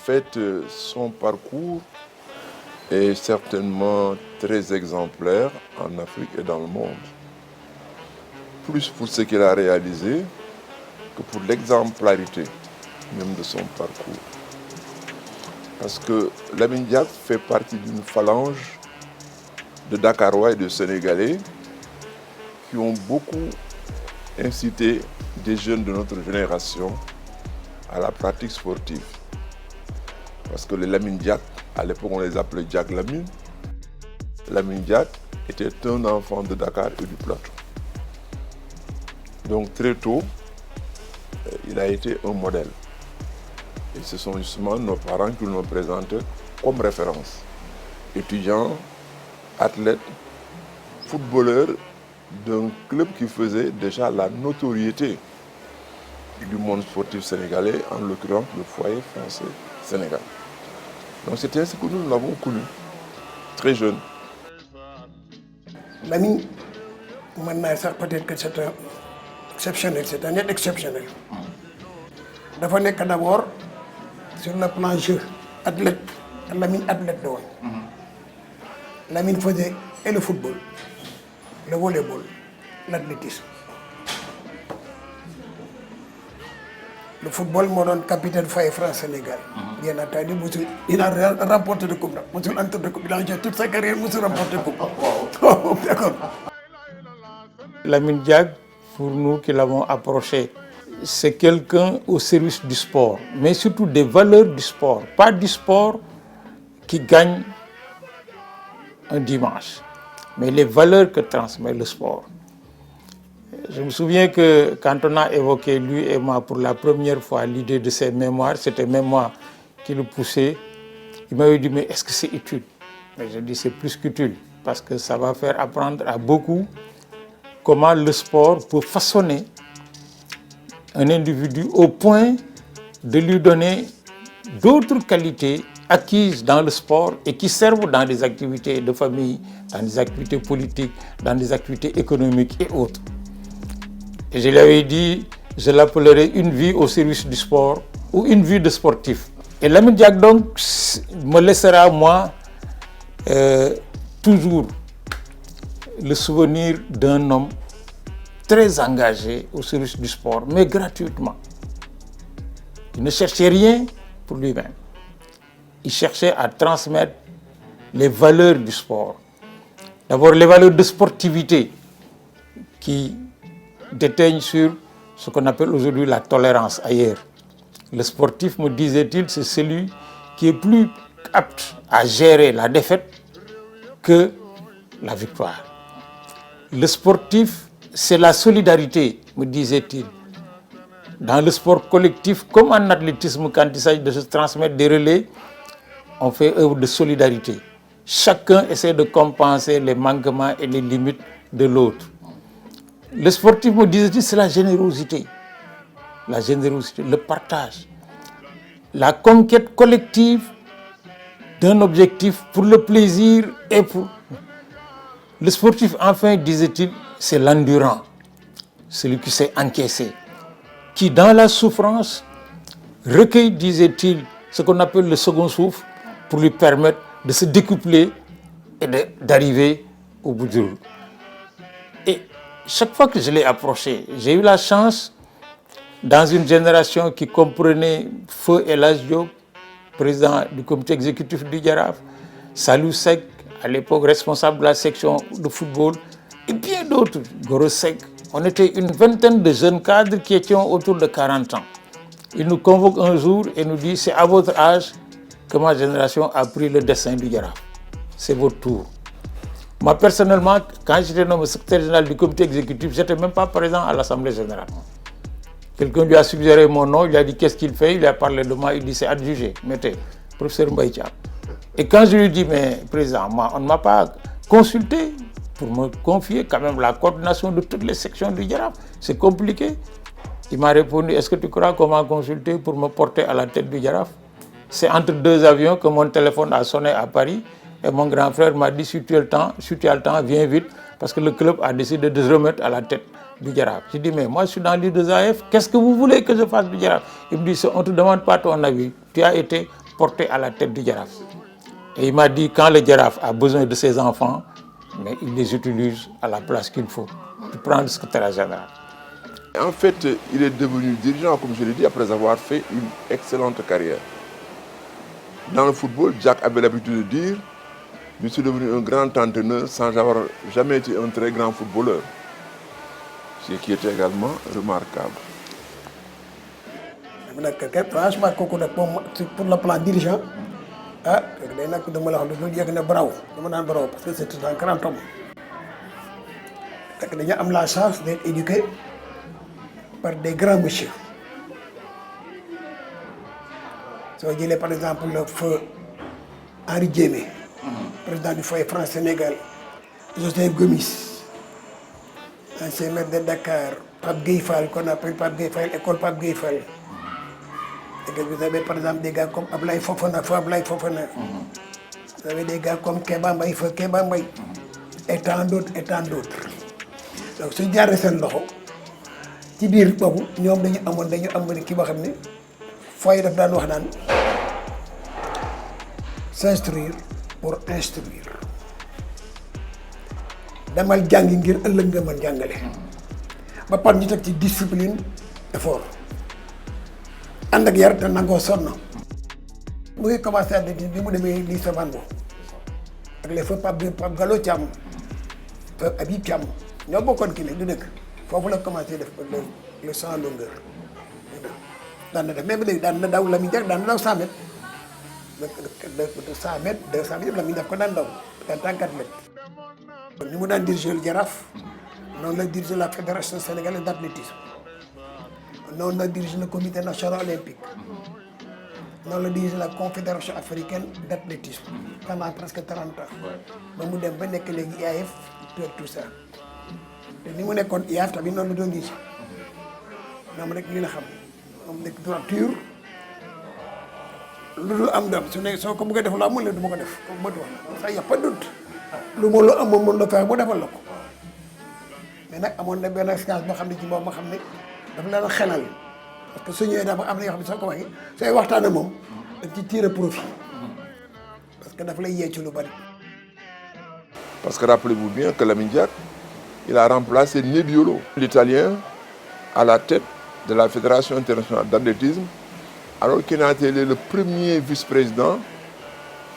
fait, son parcours est certainement très exemplaire en Afrique et dans le monde. Plus pour ce qu'il a réalisé que pour l'exemplarité même de son parcours. Parce que Lamine Diack fait partie d'une phalange de Dakarois et de Sénégalais qui ont beaucoup incité des jeunes de notre génération à la pratique sportive. Parce que les Lamine Diack, à l'époque on les appelait Diack Lamine. Lamine Diack était un enfant de Dakar et du Plateau. Donc très tôt, il a été un modèle. Et ce sont justement nos parents qui nous présentent comme référence. Étudiants, athlètes, footballeurs d'un club qui faisait déjà la notoriété du monde sportif sénégalais, en l'occurrence le foyer français Sénégal. Donc c'était ainsi que nous l'avons connu, très jeune. Lamine, maintenant, peut-être que c'est exceptionnel, c'est un être exceptionnel. Dafa nekk d'abord sur le plan jeu, athlète, Lamine athlète la woon. Lamine faisait et le football, le volleyball, l'athlétisme. Le football moo doon capitaine foyer France Sénégal. Bien entendu, il a remporté de coupe nag, mosul entre de coupe, il a joué toute sa carrière, mosul remporté coupe. D'accord. Lamine Diack, pour nous qui l'avons approché, c'est quelqu'un au service du sport, mais surtout des valeurs du sport, pas du sport qui gagne un dimanche, mais les valeurs que transmet le sport. Je me souviens que quand on a évoqué, lui et moi, pour la première fois, l'idée de ces mémoires, c'était même moi qui le poussais. Il m'avait dit, mais est-ce que c'est utile? Mais j'ai dit, c'est plus qu'utile, parce que ça va faire apprendre à beaucoup comment le sport peut façonner un individu au point de lui donner d'autres qualités acquises dans le sport et qui servent dans des activités de famille, dans des activités politiques, dans des activités économiques et autres. Et je lui avais dit, je l'appellerai une vie au service du sport ou une vie de sportif. Et Lamine Diack donc me laissera moi toujours le souvenir d'un homme très engagé au service du sport, mais gratuitement. Il ne cherchait rien pour lui-même. Il cherchait à transmettre les valeurs du sport. D'abord les valeurs de sportivité qui déteignent sur ce qu'on appelle aujourd'hui la tolérance ailleurs. Le sportif, me disait-il, c'est celui qui est plus apte à gérer la défaite que la victoire. Le sportif, c'est la solidarité, me disait-il. Dans le sport collectif, comme en athlétisme, quand il s'agit de se transmettre des relais, on fait œuvre de solidarité. Chacun essaie de compenser les manquements et les limites de l'autre. Le sportif, me disait-il, c'est la générosité, le partage, la conquête collective d'un objectif pour le plaisir et pour... Le sportif, enfin, disait-il, c'est l'endurant, celui qui sait encaisser, qui dans la souffrance recueille, disait-il, ce qu'on appelle le second souffle pour lui permettre de se découpler et d'arriver au bout du route. Et chaque fois que je l'ai approché, j'ai eu la chance, dans une génération qui comprenait Feu El Hadj Diop, président du comité exécutif du Jaraaf, Salou Seck, à l'époque responsable de la section de football, et bien d'autres, Goro Seck. On était une vingtaine de jeunes cadres qui étions autour de 40 ans. Il nous convoque un jour et nous dit, c'est à votre âge que ma génération a pris le destin du Jaraaf. C'est votre tour. Moi, personnellement, quand j'étais nommé secrétaire général du comité exécutif, je n'étais même pas présent à l'Assemblée générale. Quelqu'un lui a suggéré mon nom, il lui a dit qu'est-ce qu'il fait, il a parlé de moi, il dit c'est adjugé, mettez, professeur Mbaye Thiam. Et quand je lui dis, mais président, moi, on ne m'a pas consulté pour me confier quand même la coordination de toutes les sections du Jaraaf, c'est compliqué. Il m'a répondu, est-ce que tu crois qu'on m'a consulté pour me porter à la tête du Jaraaf? C'est entre deux avions que mon téléphone a sonné à Paris et mon grand frère m'a dit, si tu as le temps, viens vite, parce que le club a décidé de se remettre à la tête du Jaraaf. J'ai dit, mais moi je suis dans l'I2AF, qu'est-ce que vous voulez que je fasse du Jaraaf? Il me dit, on ne te demande pas ton avis, tu as été porté à la tête du Jaraaf. Et il m'a dit quand le Jaraaf a besoin de ses enfants, mais il les utilise à la place qu'il faut pour prendre le secrétaire général. En fait, il est devenu dirigeant, comme je l'ai dit, après avoir fait une excellente carrière. Dans le football, Jack avait l'habitude de dire « Je suis devenu un grand entraîneur sans avoir jamais été un très grand footballeur », ce qui était également remarquable. Franchement, pour le plan dirigeant, bravo, parce que c'est un grand homme. Nous avons la chance d'être éduqués par des grands messieurs. Si vous avez par exemple le feu Henri Diémé, président du foyer France-Sénégal, Joseph Gomis, ancien maire de Dakar, Pape Gueye Fall, qu'on appelle Pape Gueye Fall, école Pape Gueye Fall. Et vous avez par exemple des gars comme Ablaye Fofana, Vous avez des gars comme Kéba Mbaye, Kéba Mbaye, et tant d'autres, et tant d'autres. Donc si vous avez un loxo, ci biir boobu ñoom dañu am ki boo xam ne foyer daf daan wax naan s'instruire pour instruire demal jàngi ngir ëllëg nga mën jàngale ba par ñu teg ci discipline effort ànd ak yar te nangoo sonn mu ngi commencé à bi mu demee lycée Vanbo ak les feux Pape Gallo Thiam feu Habib Thiam ñoo bokkoon kii nag du dëkk foofu la commencé def le 100 longueur daan na def même léegi daan na daw Lamine Diack daan na daw 100 mètres de 100 mètres 200 mètres yëpp Lamine daf ko daan daw en tant qu'athlète. ni mu daan diriger le Jaraaf noonu la diriger la fédération sénégalaise d'athlétisme noonu la diriger le comité national olympique noonu la diriger la confédération africaine d'athlétisme pendant presque 30 ans ba mu dem ba nekk léegi IAAF tout ça. te ni mu nekkoon IAAF tamit noonu la doon gis ñoom rek li nga xam moom nekk droiture lu dul am ndam su ne soo ko bëggee def lu amul la du ma ko def kooku mënut wax ça y a pas de doute lu ma la amoon mën la fexe ba defal la ko mais nag amoon na benn expérience boo xam ne ci moom ma xam ne dafa leen xelal parce que su ñëwee dafa am na yoo xam ne soo ko waxee sooy waxtaanee moom dañ ci tirer profit parce que dafa lay yee ci lu bari. Parce que rappelez-vous bien que Lamine Diack, il a remplacé Nebbiolo, l'Italien, à la tête de la Fédération internationale d'athlétisme, alors qu'il a été le premier vice-président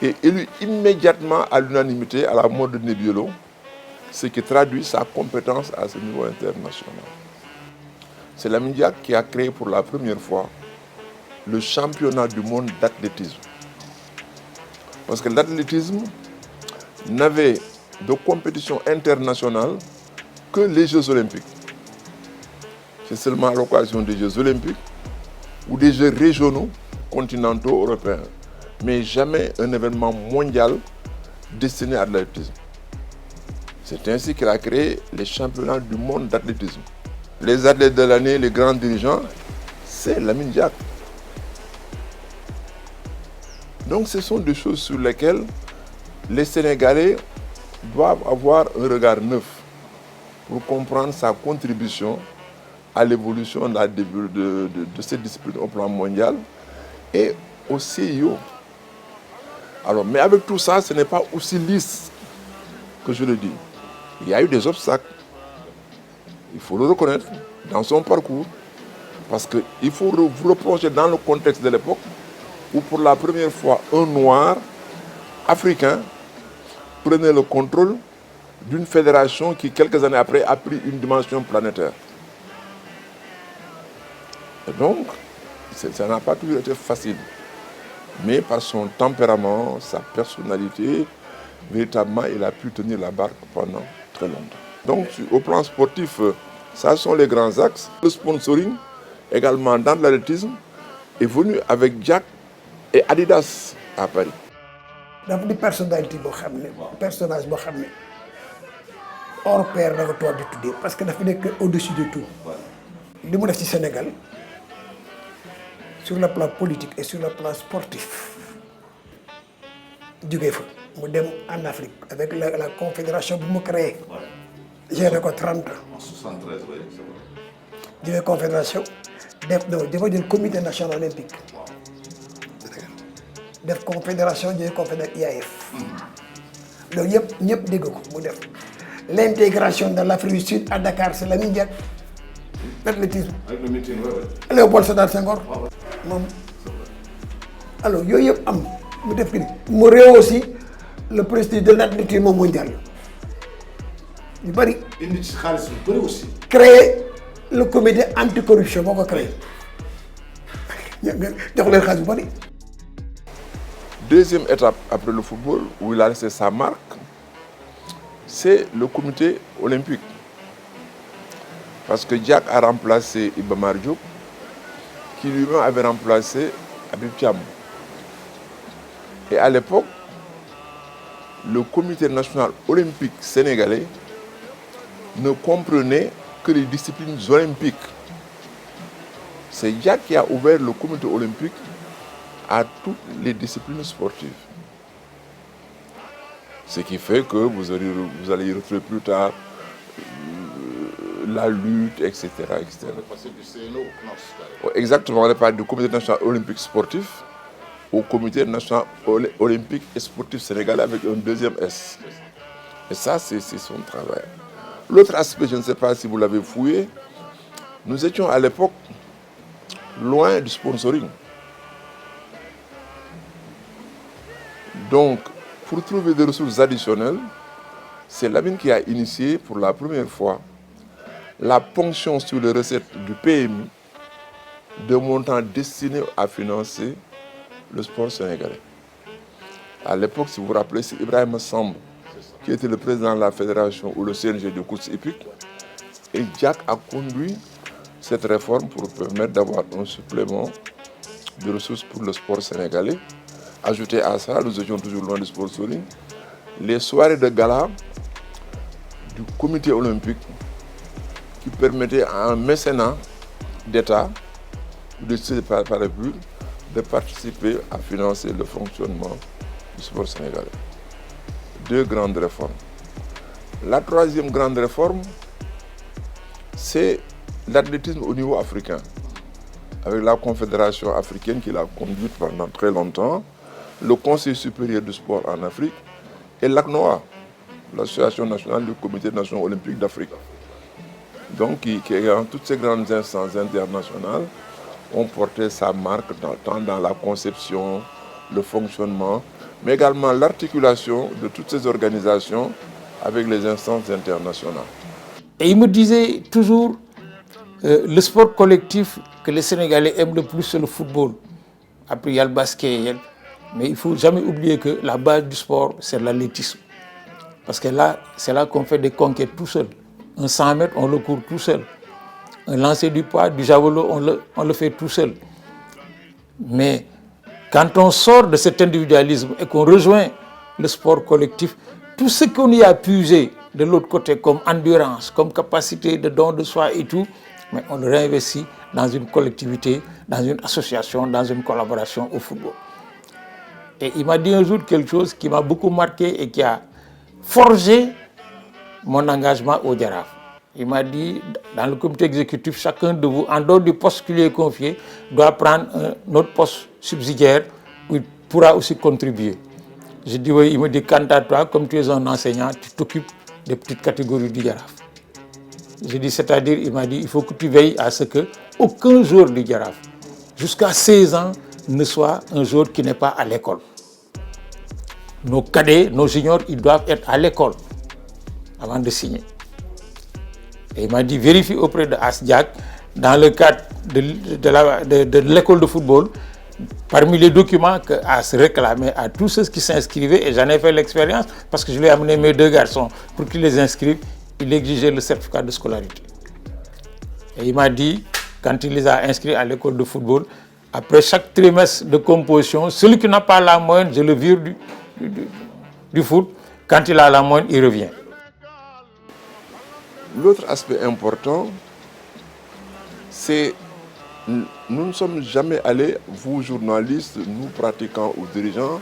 et élu immédiatement à l'unanimité à la mort de Nebbiolo, ce qui traduit sa compétence à ce niveau international. C'est Lamine Diack qui a créé pour la première fois le championnat du monde d'athlétisme. Parce que l'athlétisme n'avait de compétition internationale que les Jeux Olympiques. C'est seulement à l'occasion des Jeux Olympiques ou des Jeux régionaux, continentaux, européens, mais jamais un événement mondial destiné à l'athlétisme. C'est ainsi qu'il a créé les championnats du monde d'athlétisme. Les athlètes de l'année, les grands dirigeants, c'est Lamine Diack. Donc ce sont des choses sur lesquelles les Sénégalais doivent avoir un regard neuf pour comprendre sa contribution à l'évolution de cette discipline au plan mondial et au CIO. Alors, mais avec tout ça, ce n'est pas aussi lisse que je le dis. Il y a eu des obstacles, il faut le reconnaître, dans son parcours, parce qu'il faut vous replonger dans le contexte de l'époque où pour la première fois un noir africain prenait le contrôle d'une fédération qui, quelques années après, a pris une dimension planétaire. Et donc, ça n'a pas toujours été facile. Mais par son tempérament, sa personnalité, véritablement, il a pu tenir la barque pendant très longtemps. Donc, au plan sportif, ça sont les grands axes. Le sponsoring, également dans l'athlétisme, est venu avec Diack et Adidas à Paris. dafa di personnalité boo xam ne personnage boo xam ne hors pair da nga toog di tuddee parce que dafa nekk au-dessus de tout li mu def ci Sénégal sur le plan politique et sur le plan sportif jógee fa mu dem en Afrique avec la confédération bu mu créé géré ko 30 ans. En 73, oui, c'est vrai. jógee confédération dafa jël comité national olympique def confédération ñooy confédération IAF. loolu yëpp ñëpp dégg ko mu def l'intégration de l'Afrique du Sud à Dakar c'est Lamine Diack l'athlétisme. Avec le meeting, ouais. Léopold Sédar Senghor moom. alors yooyu yëpp am mu def kii mu réew aussi le prestige de l'athlétisme mondial yu bëri. indi ci xaalis bu bëri aussi. créer le comité anticorruption boo ko créé jox leen xaalis bu bëri. Deuxième étape après le football, où il a laissé sa marque, c'est le comité olympique. Parce que Diack a remplacé Iba Mar Diop, qui lui-même avait remplacé Habib Thiam. Et à l'époque, le comité national olympique sénégalais ne comprenait que les disciplines olympiques. C'est Diack qui a ouvert le comité olympique à toutes les disciplines sportives. Ce qui fait que vous allez y retrouver plus tard la lutte, etc. etc. Exactement, on est passé du comité national olympique sportif au comité national olympique et sportif sénégalais avec un deuxième S. Et ça, c'est son travail. L'autre aspect, je ne sais pas si vous l'avez fouillé, nous étions à l'époque loin du sponsoring. Donc, pour trouver des ressources additionnelles, c'est Lamine qui a initié pour la première fois la ponction sur les recettes du PMI de montants destinés à financer le sport sénégalais. À l'époque, si vous vous rappelez, c'est Ibrahim Samb qui était le président de la fédération ou le CNG de course hippique. Et Diack a conduit cette réforme pour permettre d'avoir un supplément de ressources pour le sport sénégalais. Ajouté à ça, nous étions toujours loin du sponsoring, les soirées de gala du comité olympique qui permettaient à un mécénat d'État ou de ces parapluies de participer à financer le fonctionnement du sport sénégalais. Deux grandes réformes. La troisième grande réforme, c'est l'athlétisme au niveau africain, avec la Confédération africaine qui l'a conduite pendant très longtemps, le Conseil supérieur du sport en Afrique et l'ACNOA, l'Association nationale du Comité national olympique d'Afrique. Donc, qui dans toutes ces grandes instances internationales ont porté sa marque tant dans la conception, le fonctionnement, mais également l'articulation de toutes ces organisations avec les instances internationales. Et il me disait toujours, le sport collectif que les Sénégalais aiment le plus, c'est le football. Après, il y a le basket, mais il ne faut jamais oublier que la base du sport, c'est l'athlétisme. Parce que là, c'est là qu'on fait des conquêtes tout seul. Un 100 mètres, on le court tout seul. Un lancer du poids, du javelot, on le fait tout seul. Mais quand on sort de cet individualisme et qu'on rejoint le sport collectif, tout ce qu'on y a puisé de l'autre côté comme endurance, comme capacité de don de soi et tout, mais on le réinvestit dans une collectivité, dans une association, dans une collaboration au football. Et il m'a dit un jour quelque chose qui m'a beaucoup marqué et qui a forgé mon engagement au Jaraaf. Il m'a dit, dans le comité exécutif, chacun de vous, en dehors du poste qui lui est confié, doit prendre un autre poste subsidiaire où il pourra aussi contribuer. J'ai dit, oui, il me dit, quant à toi, comme tu es un enseignant, tu t'occupes des petites catégories du Jaraaf. J'ai dit, c'est-à-dire, il m'a dit, il faut que tu veilles à ce qu'aucun joueur du Jaraaf, jusqu'à 16 ans, ne soit un joueur qui n'est pas à l'école. Nos cadets, nos juniors, ils doivent être à l'école avant de signer. Et il m'a dit, vérifie auprès de Diack, dans le cadre de l'école de football, parmi les documents que As réclamait à tous ceux qui s'inscrivaient, et j'en ai fait l'expérience parce que je lui ai amené mes 2 garçons pour qu'ils les inscrivent, il exigeait le certificat de scolarité. Et il m'a dit, quand il les a inscrits à l'école de football, après chaque trimestre de composition, celui qui n'a pas la moyenne, je le vire du foot. Quand il a la moyenne, il revient. L'autre aspect important, c'est nous ne sommes jamais allés, vous journalistes, nous pratiquants ou dirigeants,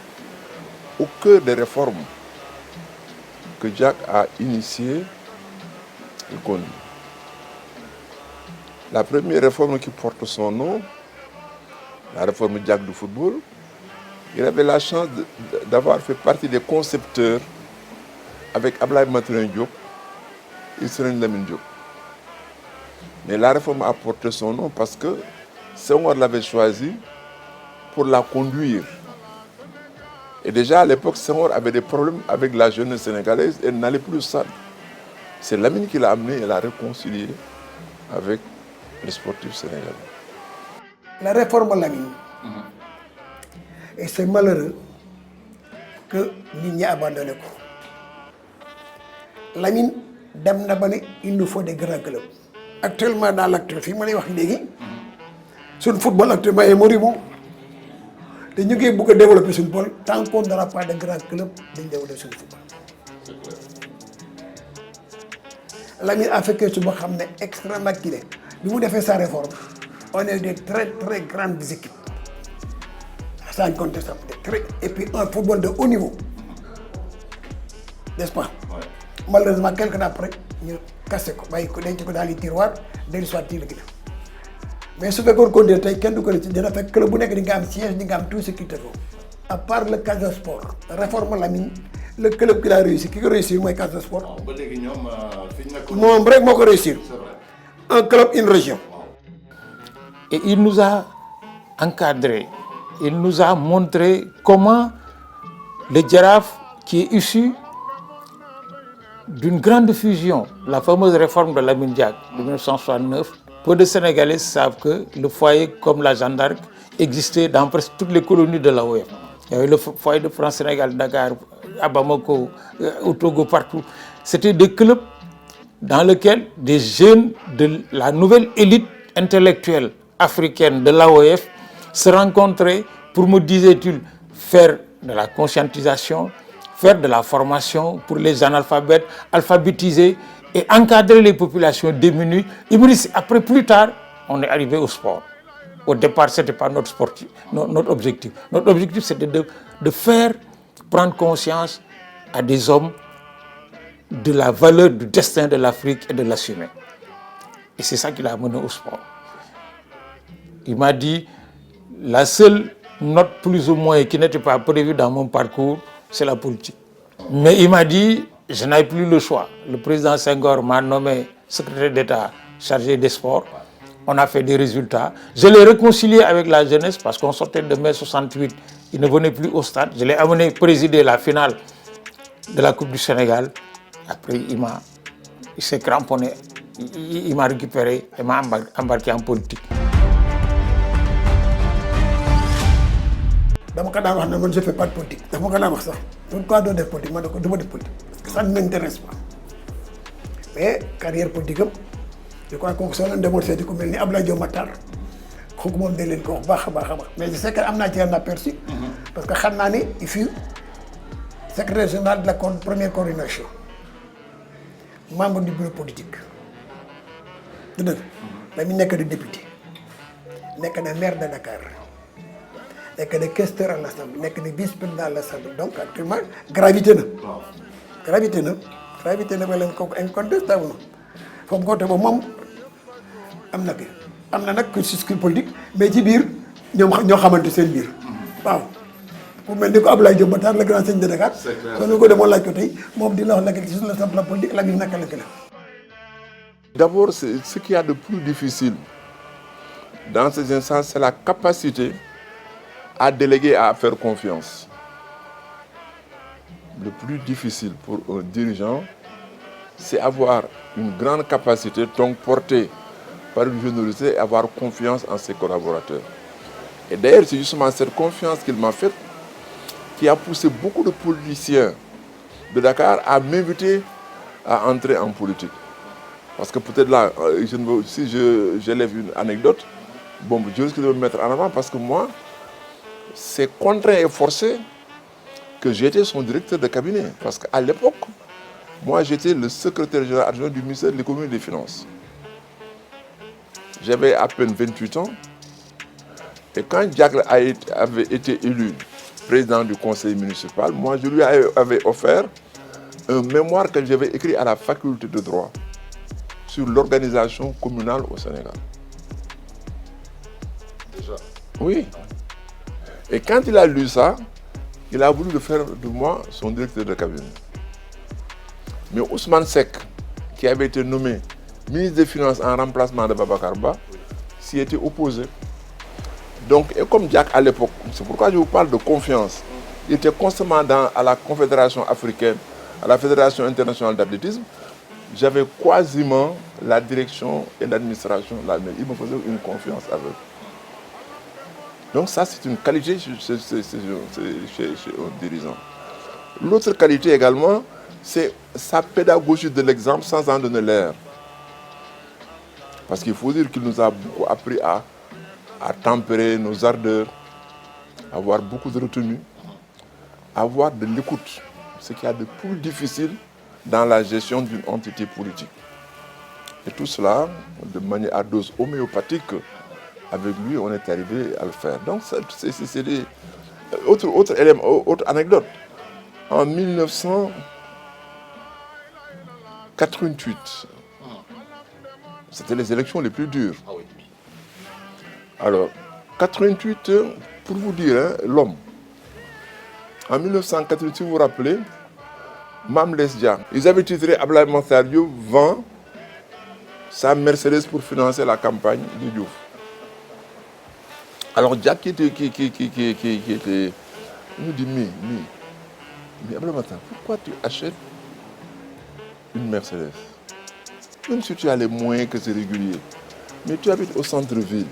au cœur des réformes que Diack a initiées et conduites. La première réforme qui porte son nom, la réforme Diack du football, Il avait la chance d'avoir fait partie des concepteurs avec Ablaye Maturin Diop et Serigne Lamine Diop. Mais la réforme a porté son nom parce que Senghor l'avait choisi pour la conduire. Et déjà à l'époque, Senghor avait des problèmes avec la jeunesse sénégalaise et n'allait plus au stade. C'est Lamine qui l'a amené et l'a réconcilié avec les sportifs sénégalais. La réforme Lamine. Et c'est malheureux que nous avons abandonné. Lamine, il nous faut des grands clubs. Actuellement, dans l'actuel film, sur le football actuellement est moribond. Et nous avons beaucoup développé sur le football. Tant qu'on n'aura pas de grands clubs, nous devons développer sur le football. Lamine a fait quelque chose extrêmement maquillé. Nous avons fait sa réforme. On a eu de très très grandes équipes. Sans contestable. Et puis un football de haut niveau. N'est-ce pas? Ouais. Malheureusement, quelques temps après, nous avons cassé. Nous avons dans les tiroirs, nous avons sorti le club. Mais ce qu'on continue, c'est que nous avons fait que le club a un siège, nous avons tout ce qu'il faut. À part le Casa Sport, la réforme Lamine, le club qui a réussi, qui a réussi, c'est Casa Sport. Mon break m'a réussi. Un club, une région. Et il nous a encadrés. Il nous a montré comment le Jaraaf, qui est issu d'une grande fusion, la fameuse réforme de Lamine Diack de 1969, peu de Sénégalais savent que le foyer comme la Jeanne d'Arc existait dans presque toutes les colonies de l'AOF. Il y avait le foyer de France-Sénégal, Dakar, à Bamako, au Togo, partout. C'était des clubs dans lesquels des jeunes de la nouvelle élite intellectuelle africaine de l'AOF se rencontraient pour, me disait-il, faire de la conscientisation, faire de la formation pour les analphabètes, alphabétiser et encadrer les populations démunies. Après, plus tard, on est arrivé au sport. Au départ, ce n'était pas notre objectif. Notre objectif, c'était de faire prendre conscience à des hommes de la valeur du destin de l'Afrique et de l'assumer. Et c'est ça qui l'a amené au sport. Il m'a dit, la seule note plus ou moins qui n'était pas prévue dans mon parcours, c'est la politique. Mais il m'a dit, je n'avais plus le choix. Le président Senghor m'a nommé secrétaire d'État chargé des sports. On a fait des résultats. Je l'ai réconcilié avec la jeunesse parce qu'on sortait de mai 68. Il ne venait plus au stade. Je l'ai amené présider la finale de la Coupe du Sénégal. Après, il s'est cramponné. Il m'a récupéré et m'a embarqué en politique. Je ne fais pas de politique. Je ne fais pas de politique. Ça ne m'intéresse pas. Mais carrière politique, je crois qu'on s'en a démontré comme il y a Ablaye Diop Matar. Mais je sais qu'il y a un aperçu. Parce que Khanani, il fut secrétaire général de la première coordination. Membre du bureau politique. Il n'est que député. Il n'est que maire de Dakar. Il n'est que questeur à l'Assemblée. Il n'est que vice-président à l'Assemblée. Donc actuellement, gravité. Gravité, incontestable. Il faut que moi, am na nag cursus politique mais ci biir ñoo xamante seen biir waaw ku mel ni ko Ablaye Diop Matar le grand seigneur de Dakar kon ko demoon laaj ko tey moom dina wax la sur le plan politique la naka la. D'abord, ce qu'il y a de plus difficile dans ces instances, c'est la capacité à déléguer, à faire confiance. Le plus difficile pour un dirigeant, c'est avoir une grande capacité, donc portée par une générosité et avoir confiance en ses collaborateurs. Et d'ailleurs, c'est justement cette confiance qu'il m'a faite qui a poussé beaucoup de politiciens de Dakar à m'inviter à entrer en politique. Parce que peut-être là, si j'élève une anecdote, bon, je risque de me mettre en avant parce que moi, c'est contraint et forcé que j'étais son directeur de cabinet. Parce qu'à l'époque, moi, j'étais le secrétaire général adjoint du ministère de l'économie et des finances. J'avais à peine 28 ans. Et quand Diack avait été élu président du conseil municipal, moi, je lui avais offert un mémoire que j'avais écrit à la faculté de droit sur l'organisation communale au Sénégal. Déjà? Oui. Et quand il a lu ça, il a voulu faire de moi son directeur de cabinet. Mais Ousmane Seck, qui avait été nommé ministre des Finances en remplacement de Babacar Ba, s'y était opposé. Donc, et comme Diack à l'époque, c'est pourquoi je vous parle de confiance, il était constamment à la Confédération africaine, à la Fédération internationale d'athlétisme, j'avais quasiment la direction et l'administration de la mairie. Il me faisait une confiance aveugle. Donc ça, c'est une qualité chez un dirigeant. L'autre qualité également, c'est sa pédagogie de l'exemple sans en donner l'air. Parce qu'il faut dire qu'il nous a beaucoup appris à tempérer nos ardeurs, à avoir beaucoup de retenue, à avoir de l'écoute, ce qu'il y a de plus difficile dans la gestion d'une entité politique. Et tout cela, de manière à dose homéopathique, avec lui, on est arrivé à le faire. Donc, c'est des... Autre élément, autre anecdote. En 1988, c'était les élections les plus dures. Alors, 88, pour vous dire, hein, l'homme. En 1988, si vous vous rappelez, Mame Less Dia, ils avaient titré Abdoulaye Makhtar Diop vend sa Mercedes pour financer la campagne de Diouf. Alors Diack qui était, il nous dit, mais Abdoulaye Makhtar, pourquoi tu achètes une Mercedes? Même si tu as les moyens que c'est régulier, mais tu habites au centre-ville,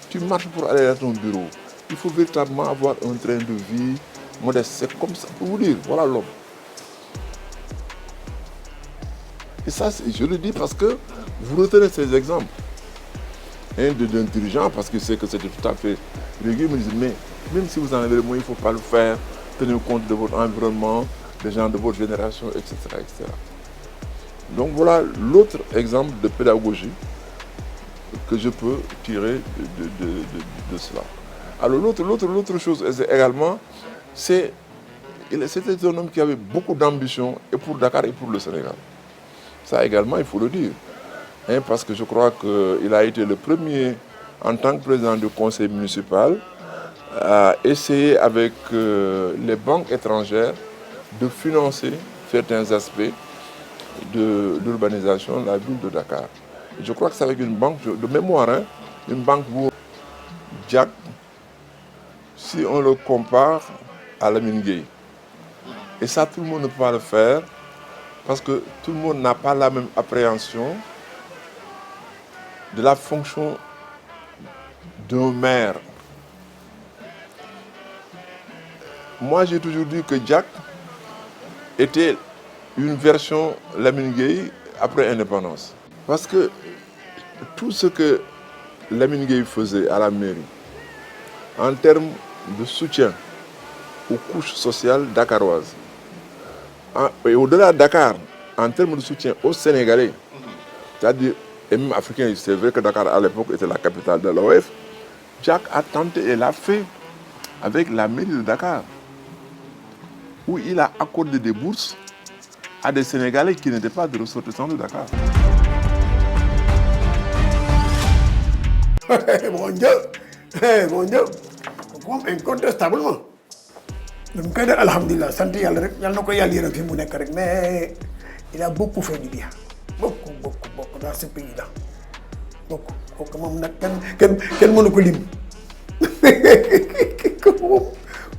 tu marches pour aller à ton bureau, il faut véritablement avoir un train de vie modeste. C'est comme ça, pour vous dire, voilà l'homme. Et ça, je le dis parce que vous retenez ces exemples d'un dirigeant, parce qu'il sait que c'était tout à fait régulier, me disent, mais même si vous en avez les moyens, il ne faut pas le faire, tenez compte de votre environnement, des gens de votre génération, etc. etc. Donc voilà l'autre exemple de pédagogie que je peux tirer de cela. Alors l'autre chose également, c'était un homme qui avait beaucoup d'ambition, et pour Dakar et pour le Sénégal. Ça également, il faut le dire. Hein, parce que je crois qu'il a été le premier, en tant que président du conseil municipal, à essayer avec les banques étrangères de financer certains aspects de l'urbanisation de la ville de Dakar. Et je crois que c'est avec une banque de mémoire, hein, une banque pour Diack, si on le compare à Lamine Gueye. Et ça, tout le monde ne peut pas le faire, parce que tout le monde n'a pas la même appréhension de la fonction d'un maire. Moi, j'ai toujours dit que Diack était une version Lamine Gueye après l'indépendance. Parce que tout ce que Lamine Gueye faisait à la mairie, en termes de soutien aux couches sociales dakaroises, et au-delà de Dakar, en termes de soutien aux Sénégalais, c'est-à-dire, et même africains, c'est vrai que Dakar à l'époque était la capitale de l'OF, Diack a tenté et l'a fait avec la mairie de Dakar, où il a accordé des bourses à des Sénégalais qui n'étaient pas des ressortissants de Dakar. Mon Dieu, moom incontestablement. Donc koy def alhamdulilah sant yàlla rek yàlla na ko yàlla yërëm fi mu nekk rek, mais il a beaucoup fait du bien, beaucoup dans ce pays là, beaucoup. Kooku moom nag kenn mënu ko lim.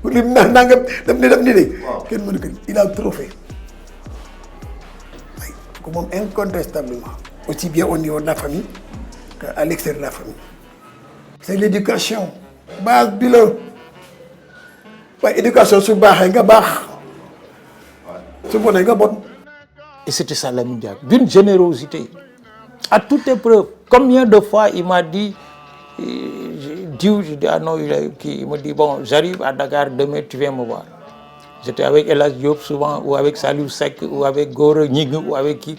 Ku lim na nangam daf ni de kenn mënu ko lim. Il a trop fait. Kooku moom incontestablement, aussi bien au niveau de la famille qu'à l'extérieur de la famille. C'est l'éducation, base bi la. Ouais, éducation su baaxee nga baax, su bonee nga bon. Et c'était ça Lamine Diack, d'une générosité à toute épreuve. Combien de fois il m'a dit, je dis ah non, il me dit bon, j'arrive à Dakar demain, tu viens me voir. J'étais avec El Hadj Diop souvent, ou avec Saliou Seck, ou avec Gora Gningue, ou avec qui.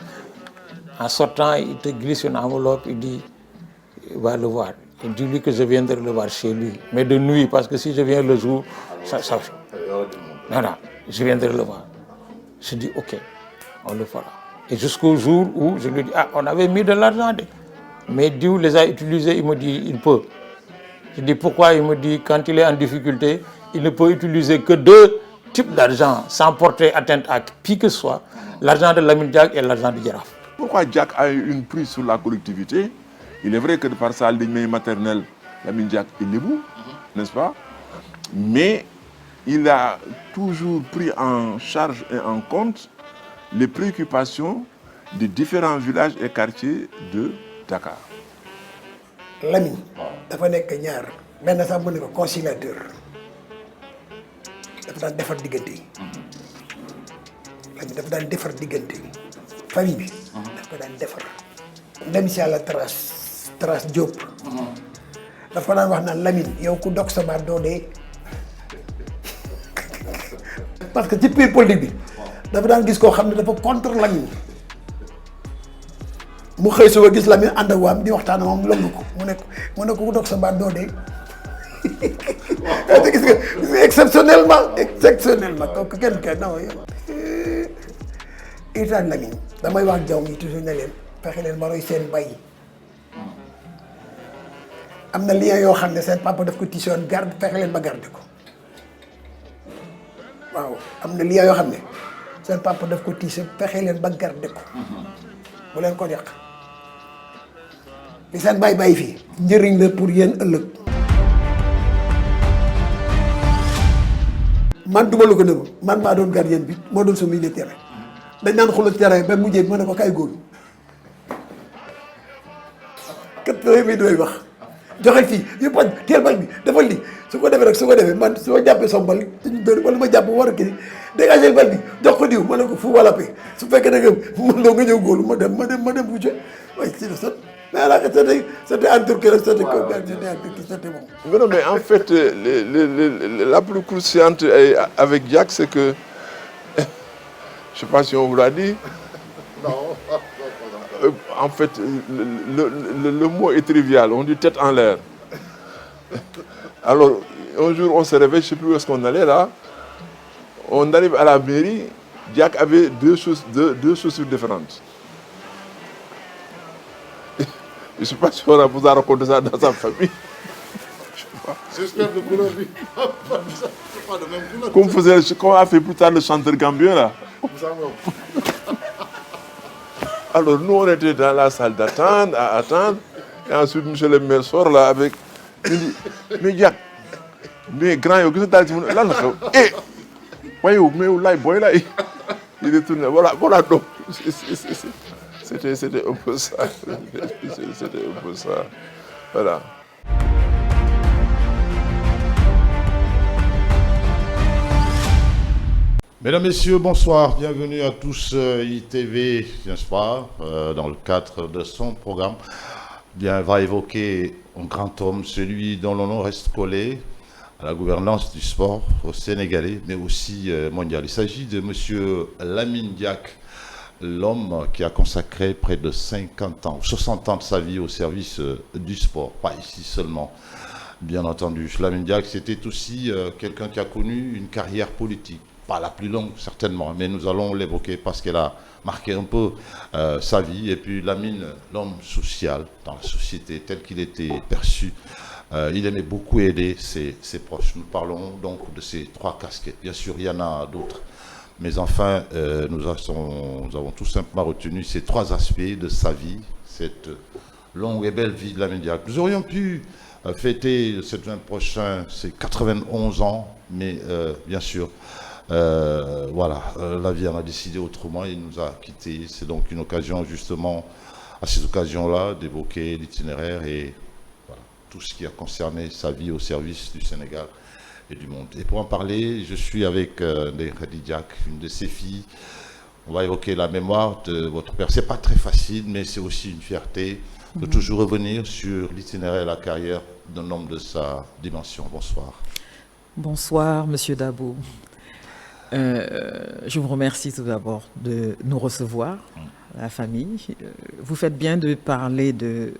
En sortant, il te glisse une enveloppe, il dit, va le voir. Et dis-lui que je viendrai le voir chez lui, mais de nuit, parce que si je viens le jour, ça. Non, je viendrai le voir. Je dis ok, on le fera. Et jusqu'au jour où je lui dis, on avait mis de l'argent, mais Dieu les a utilisés, il me dit, il peut. Je dis pourquoi, il me dit, quand il est en difficulté, il ne peut utiliser que 2 types d'argent sans porter atteinte à qui que ce soit, l'argent de Lamine Diack et l'argent de Jaraaf. Pourquoi Diack a eu une prise sur la collectivité? Il est vrai que par sa lignée maternelle, Lamine Diack est lébou, n'est-ce pas? Mais il a toujours pris en charge et en compte les préoccupations des différents villages et quartiers de Dakar. Lamine dafa nekk ñaar benn sax mu ne ko conciliateur dafa daan defar diggante yi. Lamine dafa daan defar diggante yi famille bi. daf ko daan defar. dem si yàlla Trace Diop. dafa daan wax naan Lamine yow ku dog sa baat doo dee parce que ci biir politique bi dafa daan gis koo xam ne dafa contre Lamine. mu xëy suba gis Lamine ànd ak waam di waxtaan moom lëng ko mu ne ko ku dog sa baat doo dee. waaw gis nga exceptionnellement kooku kenn non yow. itaan Lamine damay wax jaw mi toujours ne leen fexe leen ma roy seen bay am na lien yoo xam ne seen papa daf ko tisoon garde fexe leen ba garde ko waaw am na lien yoo xam ne seen papa daf ko tisoon fexe leen ba garde ko bu leen ko yàq. li seen bàyyi fii njëriñ la pour yéen ëllëg man duma la ko nëbb man maa doon gardien bi moo doon sa milieu terrain dañ naan xulal terrain ba mujjee bi ma ne ko kay góor kat mi doy wax joxel fii yu bañ teel bal bi defal li su ko defee man su ma jàppee som bal dañu dóor wala ma jàpp war a kii dégagé bal bi jox ko diw ma ne ko fu wala pe su fekkee da nga mën loo nga ñëw góolu ma dem bu jë waaye si la sot mais alors que c'était en Turquie, c'était bon. Non, mais en fait, la plus cruciante avec Diack, c'est que, je ne sais pas si on vous l'a dit, Non. en fait, le mot est trivial, on dit tête en l'air. Alors, un jour, on se réveille, je ne sais plus où est-ce qu'on allait là, on arrive à la mairie, Diack avait deux chaussures différentes. Je ne sais pas si on vous a raconté ça dans sa famille. J'espère que couleur lui. C'est pas de même couleur. Comme a fait plus tard le chanteur gambien là. Alors nous on était dans la salle d'attente, à attendre. Et ensuite monsieur le maire sort là avec. Il dit, mais Diack, mais grand yo, qu'est-ce que tu as dit là là? Eh, voyez, mais où là, boy là, il est tourné. Voilà donc. C'était un peu ça. C'était un peu ça. Voilà. Mesdames, Messieurs, bonsoir. Bienvenue à tous ITV, n'est-ce pas, dans le cadre de son programme. Bien, va évoquer un grand homme, celui dont le nom reste collé à la gouvernance du sport au Sénégalais, mais aussi mondial. Il s'agit de M. Lamine Diack, l'homme qui a consacré près de 50 ans, 60 ans de sa vie au service du sport, pas ici seulement, bien entendu. Lamine Diack, c'était aussi quelqu'un qui a connu une carrière politique, pas la plus longue certainement, mais nous allons l'évoquer parce qu'elle a marqué un peu sa vie. Et puis Lamine, l'homme social dans la société tel qu'il était perçu, il aimait beaucoup aider ses proches. Nous parlons donc de ces 3 casquettes. Bien sûr, il y en a d'autres. Mais enfin, nous avons tout simplement retenu ces 3 aspects de sa vie, cette longue et belle vie de Lamine Diack. Nous aurions pu fêter le 7 juin prochain ses 91 ans, mais bien sûr, voilà, la vie en a décidé autrement, il nous a quittés. C'est donc une occasion justement, à ces occasions-là, d'évoquer l'itinéraire et voilà, tout ce qui a concerné sa vie au service du Sénégal et du monde. Et pour en parler, je suis avec Ndeye Khady Diack, une de ses filles. On va évoquer la mémoire de votre père. C'est pas très facile, mais c'est aussi une fierté de toujours revenir sur l'itinéraire et la carrière d'un homme de sa dimension. Bonsoir. Bonsoir, Monsieur Dabo. Je vous remercie tout d'abord de nous recevoir, la famille. Vous faites bien de parler de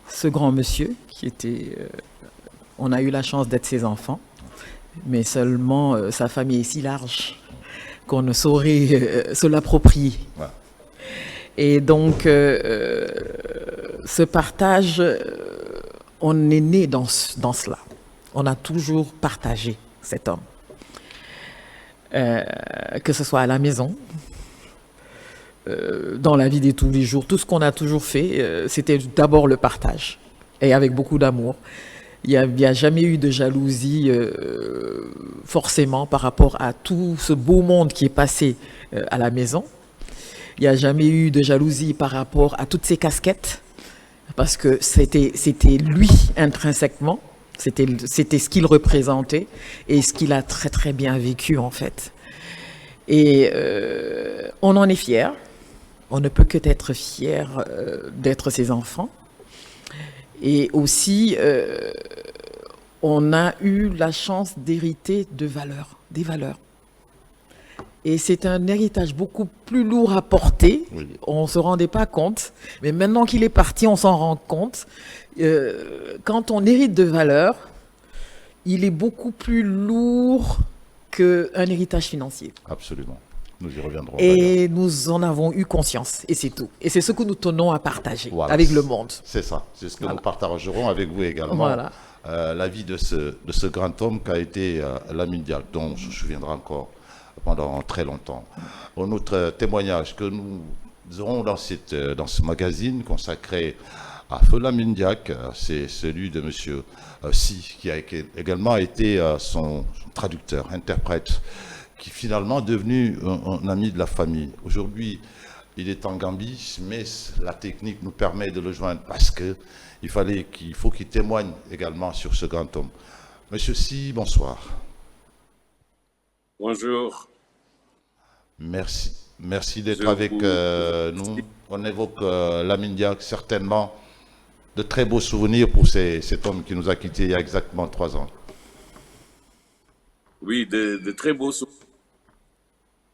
ce grand monsieur qui était... on a eu la chance d'être ses enfants, mais seulement sa famille est si large qu'on ne saurait se l'approprier. Ouais. Et donc, ce partage, on est né dans cela. On a toujours partagé cet homme. Que ce soit à la maison, dans la vie de tous les jours, tout ce qu'on a toujours fait, c'était d'abord le partage. Et avec beaucoup d'amour. Il n'y a jamais eu de jalousie forcément par rapport à tout ce beau monde qui est passé à la maison. Il n'y a jamais eu de jalousie par rapport à toutes ces casquettes, parce que c'était lui intrinsèquement, c'était ce qu'il représentait et ce qu'il a très très bien vécu en fait. Et on en est fiers, on ne peut que être fiers d'être ses enfants. Et aussi, on a eu la chance d'hériter des valeurs. Et c'est un héritage beaucoup plus lourd à porter. Oui. On ne se rendait pas compte. Mais maintenant qu'il est parti, on s'en rend compte. Quand on hérite de valeurs, il est beaucoup plus lourd qu'un héritage financier. Absolument. Nous y reviendrons. Et nous en avons eu conscience. Et c'est tout. Et c'est ce que nous tenons à partager avec le monde. C'est ça. C'est ce que nous partagerons avec vous également. Voilà. La vie de ce grand homme qu'a été Lamine Diack, dont je me souviendrai encore pendant très longtemps. Un autre témoignage que nous aurons dans ce magazine consacré à Feu Lamine Diack, c'est celui de monsieur Sy, qui a également été son traducteur, interprète, qui finalement est devenu un ami de la famille. Aujourd'hui, il est en Gambie, mais la technique nous permet de le joindre parce qu'il faut qu'il témoigne également sur ce grand homme. Monsieur Sy, bonsoir. Bonjour. Merci d'être avec nous. On évoque Lamine Diack, certainement de très beaux souvenirs pour cet homme qui nous a quittés il y a exactement 3 ans. Oui, de très beaux souvenirs.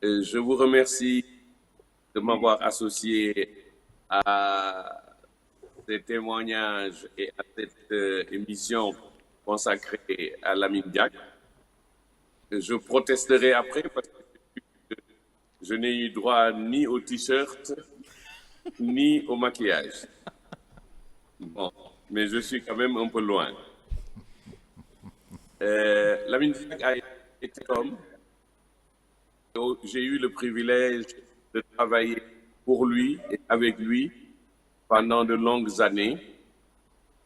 Je vous remercie de m'avoir associé à ces témoignages et à cette émission consacrée à Lamine Diack. Je protesterai après parce que je n'ai eu droit ni au t-shirt, ni au maquillage. Bon, mais je suis quand même un peu loin. Lamine Diack a été homme. J'ai eu le privilège de travailler pour lui et avec lui pendant de longues années.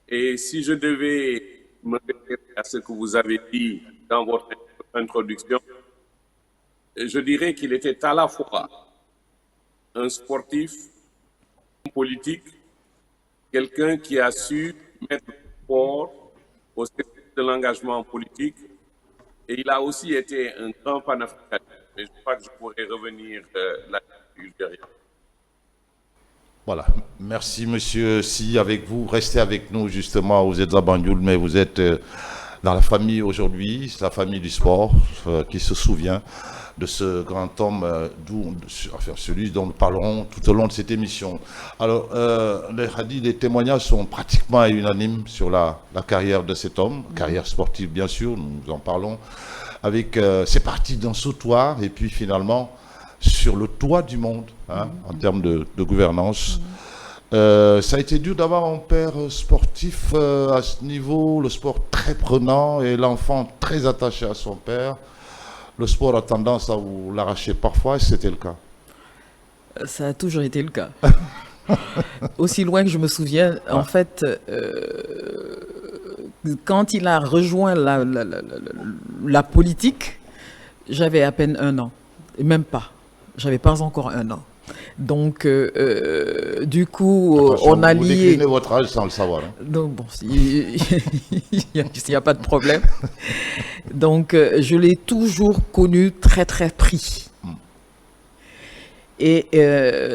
Et si je devais me référer à ce que vous avez dit dans votre introduction, je dirais qu'il était à la fois un sportif, un politique, quelqu'un qui a su mettre le sport au service de l'engagement politique, et il a aussi été un grand panafricain. Mais je crois que je pourrais revenir là-dessus ultérieurement. Voilà, merci monsieur Sy. Avec vous, restez avec nous justement. Vous êtes à Banjul, mais vous êtes dans la famille aujourd'hui, c'est la famille du sport qui se souvient de ce grand homme, celui dont nous parlerons tout au long de cette émission. Alors, les témoignages sont pratiquement unanimes sur la carrière de cet homme, carrière sportive bien sûr, nous en parlons. C'est parti d'un sautoir et puis finalement sur le toit du monde en termes de gouvernance. Ça a été dur d'avoir un père sportif à ce niveau, le sport très prenant et l'enfant très attaché à son père. Le sport a tendance à vous l'arracher parfois, c'était le cas. Ça a toujours été le cas. Aussi loin que je me souviens, en fait, quand il a rejoint la politique, j'avais à peine 1 an, et même pas. J'avais pas encore 1 an. Donc, du coup, on a lié... Vous déclinez votre âge sans le savoir. Donc, bon, il n'y a pas de problème. Donc, je l'ai toujours connu très, très pris. Et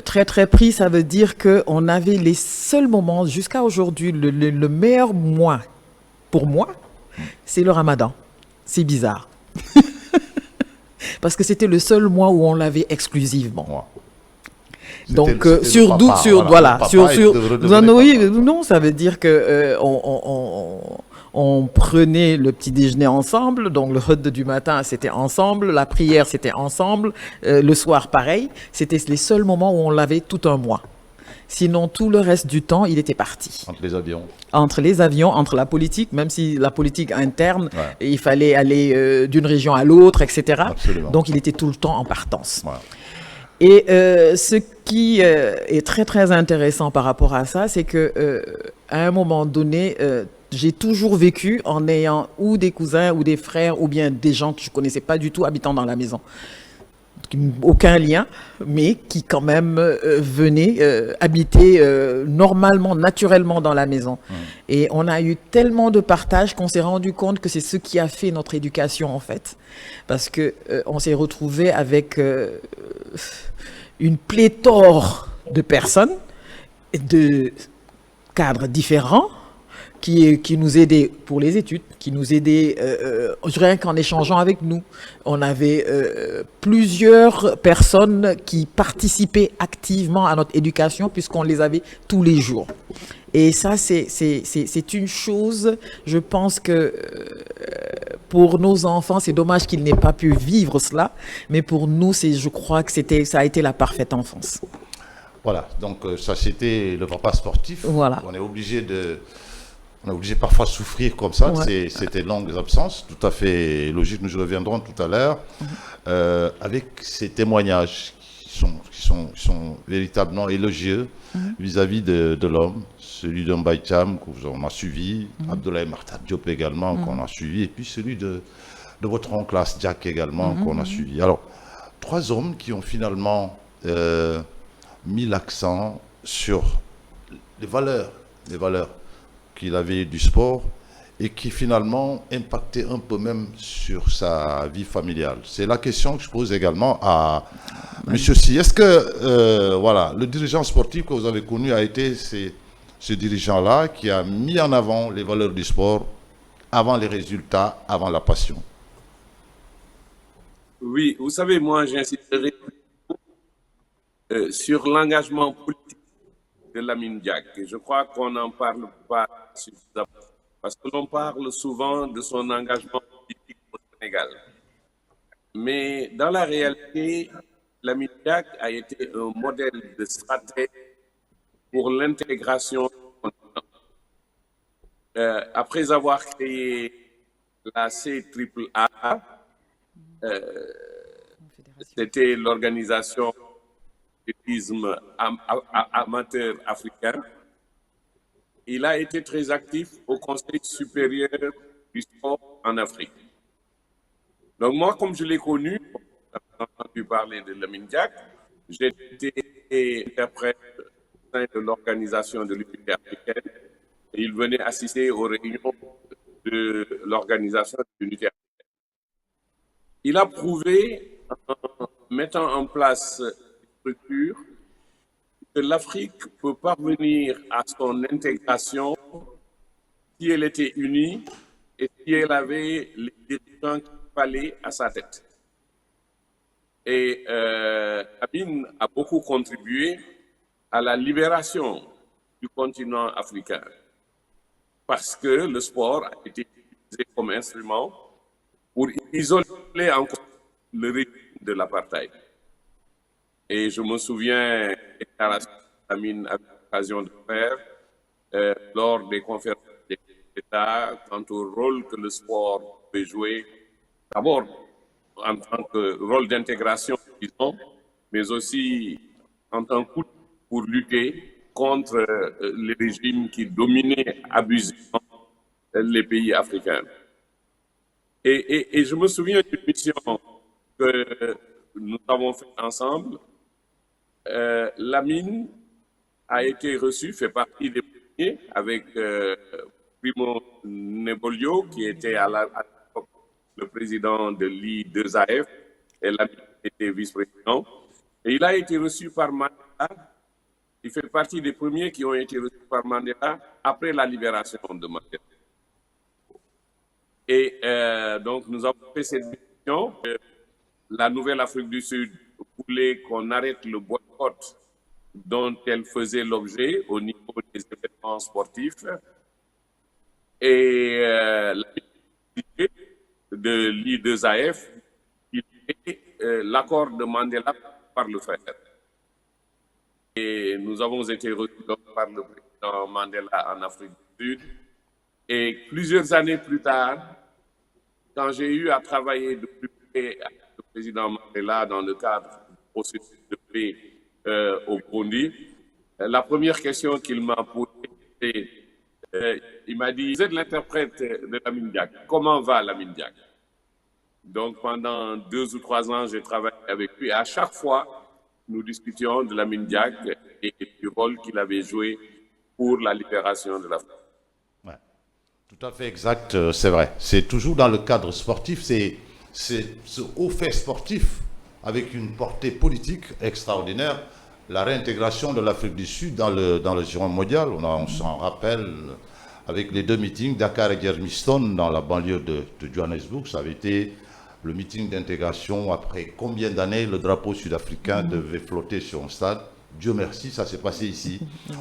très, très pris, ça veut dire qu'on avait les seuls moments, jusqu'à aujourd'hui, le meilleur mois, pour moi, c'est le Ramadan. C'est bizarre. Parce que c'était le seul mois où on l'avait exclusivement. Ouais. Donc non, ça veut dire que on prenait le petit déjeuner ensemble, donc le khud du matin c'était ensemble, la prière c'était ensemble, le soir pareil. C'était les seuls moments où on l'avait tout un mois. Sinon, tout le reste du temps, il était parti. Entre les avions. Entre les avions, entre la politique, même si la politique interne, Ouais. il fallait aller d'une région à l'autre, etc. Absolument. Donc, il était tout le temps en partance. Voilà. Et ce qui est très, très intéressant par rapport à ça, c'est que à un moment donné, j'ai toujours vécu en ayant ou des cousins ou des frères ou bien des gens que je connaissais pas du tout habitant dans la maison. Aucun lien, mais qui quand même venaient habiter normalement, naturellement dans la maison. Et on a eu tellement de partage qu'on s'est rendu compte que c'est ce qui a fait notre éducation en fait. Parce que on s'est retrouvé avec une pléthore de personnes, de cadres différents, qui nous aidaient pour les études, qui nous aidaient rien qu'en échangeant avec nous. On avait plusieurs personnes qui participaient activement à notre éducation puisqu'on les avait tous les jours. Et ça, c'est une chose, je pense que pour nos enfants, c'est dommage qu'ils n'aient pas pu vivre cela, mais pour nous, je crois que ça a été la parfaite enfance. Voilà, donc ça c'était le papa sportif. Voilà. On est obligé parfois de souffrir comme ça, Ouais. c'était longues absences, tout à fait logique, nous y reviendrons tout à l'heure, avec ces témoignages qui sont véritablement élogieux vis-à-vis de l'homme, celui de Mbaye Thiam qu'on a suivi, Abdoulaye Marta Diop également qu'on a suivi, et puis celui de votre oncle Asdiak également qu'on a suivi. Alors, 3 hommes qui ont finalement mis l'accent sur les valeurs qu'il avait du sport et qui finalement impactait un peu même sur sa vie familiale. C'est la question que je pose également à M. Si. Est-ce que voilà, le dirigeant sportif que vous avez connu a été ce dirigeant-là qui a mis en avant les valeurs du sport avant les résultats, avant la passion? Oui, vous savez, moi, j'insisterai sur l'engagement politique de Lamine Diack. Et je crois qu'on n'en parle pas suffisamment. Parce que l'on parle souvent de son engagement politique au Sénégal. Mais dans la réalité, Lamine Diack a été un modèle de stratège pour l'intégration. Après avoir créé la CAAA, c'était l'organisation du tourisme amateur africain. Il a été très actif au Conseil supérieur du sport en Afrique. Donc moi, comme je l'ai connu, j'ai entendu parler de Lamine Diack, j'ai été interprète au sein de l'organisation de l'unité africaine et il venait assister aux réunions de l'organisation de l'unité africaine. Il a prouvé, en mettant en place une structure, que l'Afrique peut parvenir à son intégration si elle était unie et si elle avait les dirigeants qu'il fallait à sa tête. Et Lamine a beaucoup contribué à la libération du continent africain parce que le sport a été utilisé comme instrument pour isoler encore le régime de l'apartheid. Et je me souviens des déclarations que Lamine a eu l'occasion de faire lors des conférences d'État quant au rôle que le sport peut jouer, d'abord en tant que rôle d'intégration, disons, mais aussi en tant qu'outil pour lutter contre les régimes qui dominaient abusivement les pays africains. Et je me souviens d'une mission que nous avons faite ensemble. Lamine a été reçu, fait partie des premiers, avec Primo Nebolio, qui était à l'époque le président de l'I2AF, et Lamine était vice-président. Et il a été reçu par Mandela. Il fait partie des premiers qui ont été reçus par Mandela après la libération de Mandela. Et donc, nous avons fait cette mission. La Nouvelle-Afrique du Sud voulait qu'on arrête le boycott dont elle faisait l'objet au niveau des événements sportifs. Et de l'I2AF, il était l'accord de Mandela par le faire. et nous avons été reçus par le président Mandela en Afrique du Sud. Et plusieurs années plus tard, quand j'ai eu à travailler de plus près avec le président Mandela dans le cadre du processus de paix au Burundi, la première question qu'il m'a posée, c'est il m'a dit, vous êtes l'interprète de Lamine Diack, comment va Lamine Diack? Donc pendant 2 ou 3 ans, j'ai travaillé avec lui et à chaque fois, nous discutions de Lamine Diack et du rôle qu'il avait joué pour la libération de l'Afrique. Ouais. Tout à fait exact, c'est vrai. C'est toujours dans le cadre sportif, c'est ce haut fait sportif avec une portée politique extraordinaire. La réintégration de l'Afrique du Sud dans le giron mondial, on s'en rappelle avec les 2 meetings, Dakar et Germiston dans la banlieue de Johannesburg, ça avait été le meeting d'intégration après combien d'années le drapeau sud-africain devait flotter sur un stade. Dieu merci, ça s'est passé ici,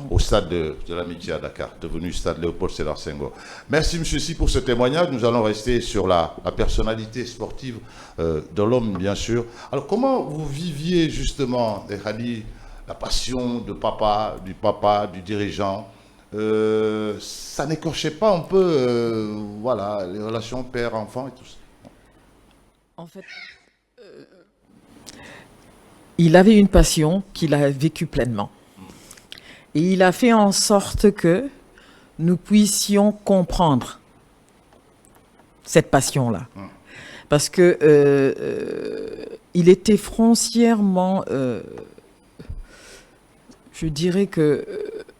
au stade de l'Amitié à Dakar, devenu stade Léopold Sédar Senghor. Merci M. Si pour ce témoignage. Nous allons rester sur la personnalité sportive de l'homme, bien sûr. Alors, comment vous viviez justement, Khali, la passion du papa, du dirigeant? Ça n'écorchait pas un peu voilà, les relations père-enfant et tout ça? En fait, il avait une passion qu'il a vécue pleinement. Et il a fait en sorte que nous puissions comprendre cette passion-là. Parce que il était foncièrement... je dirais que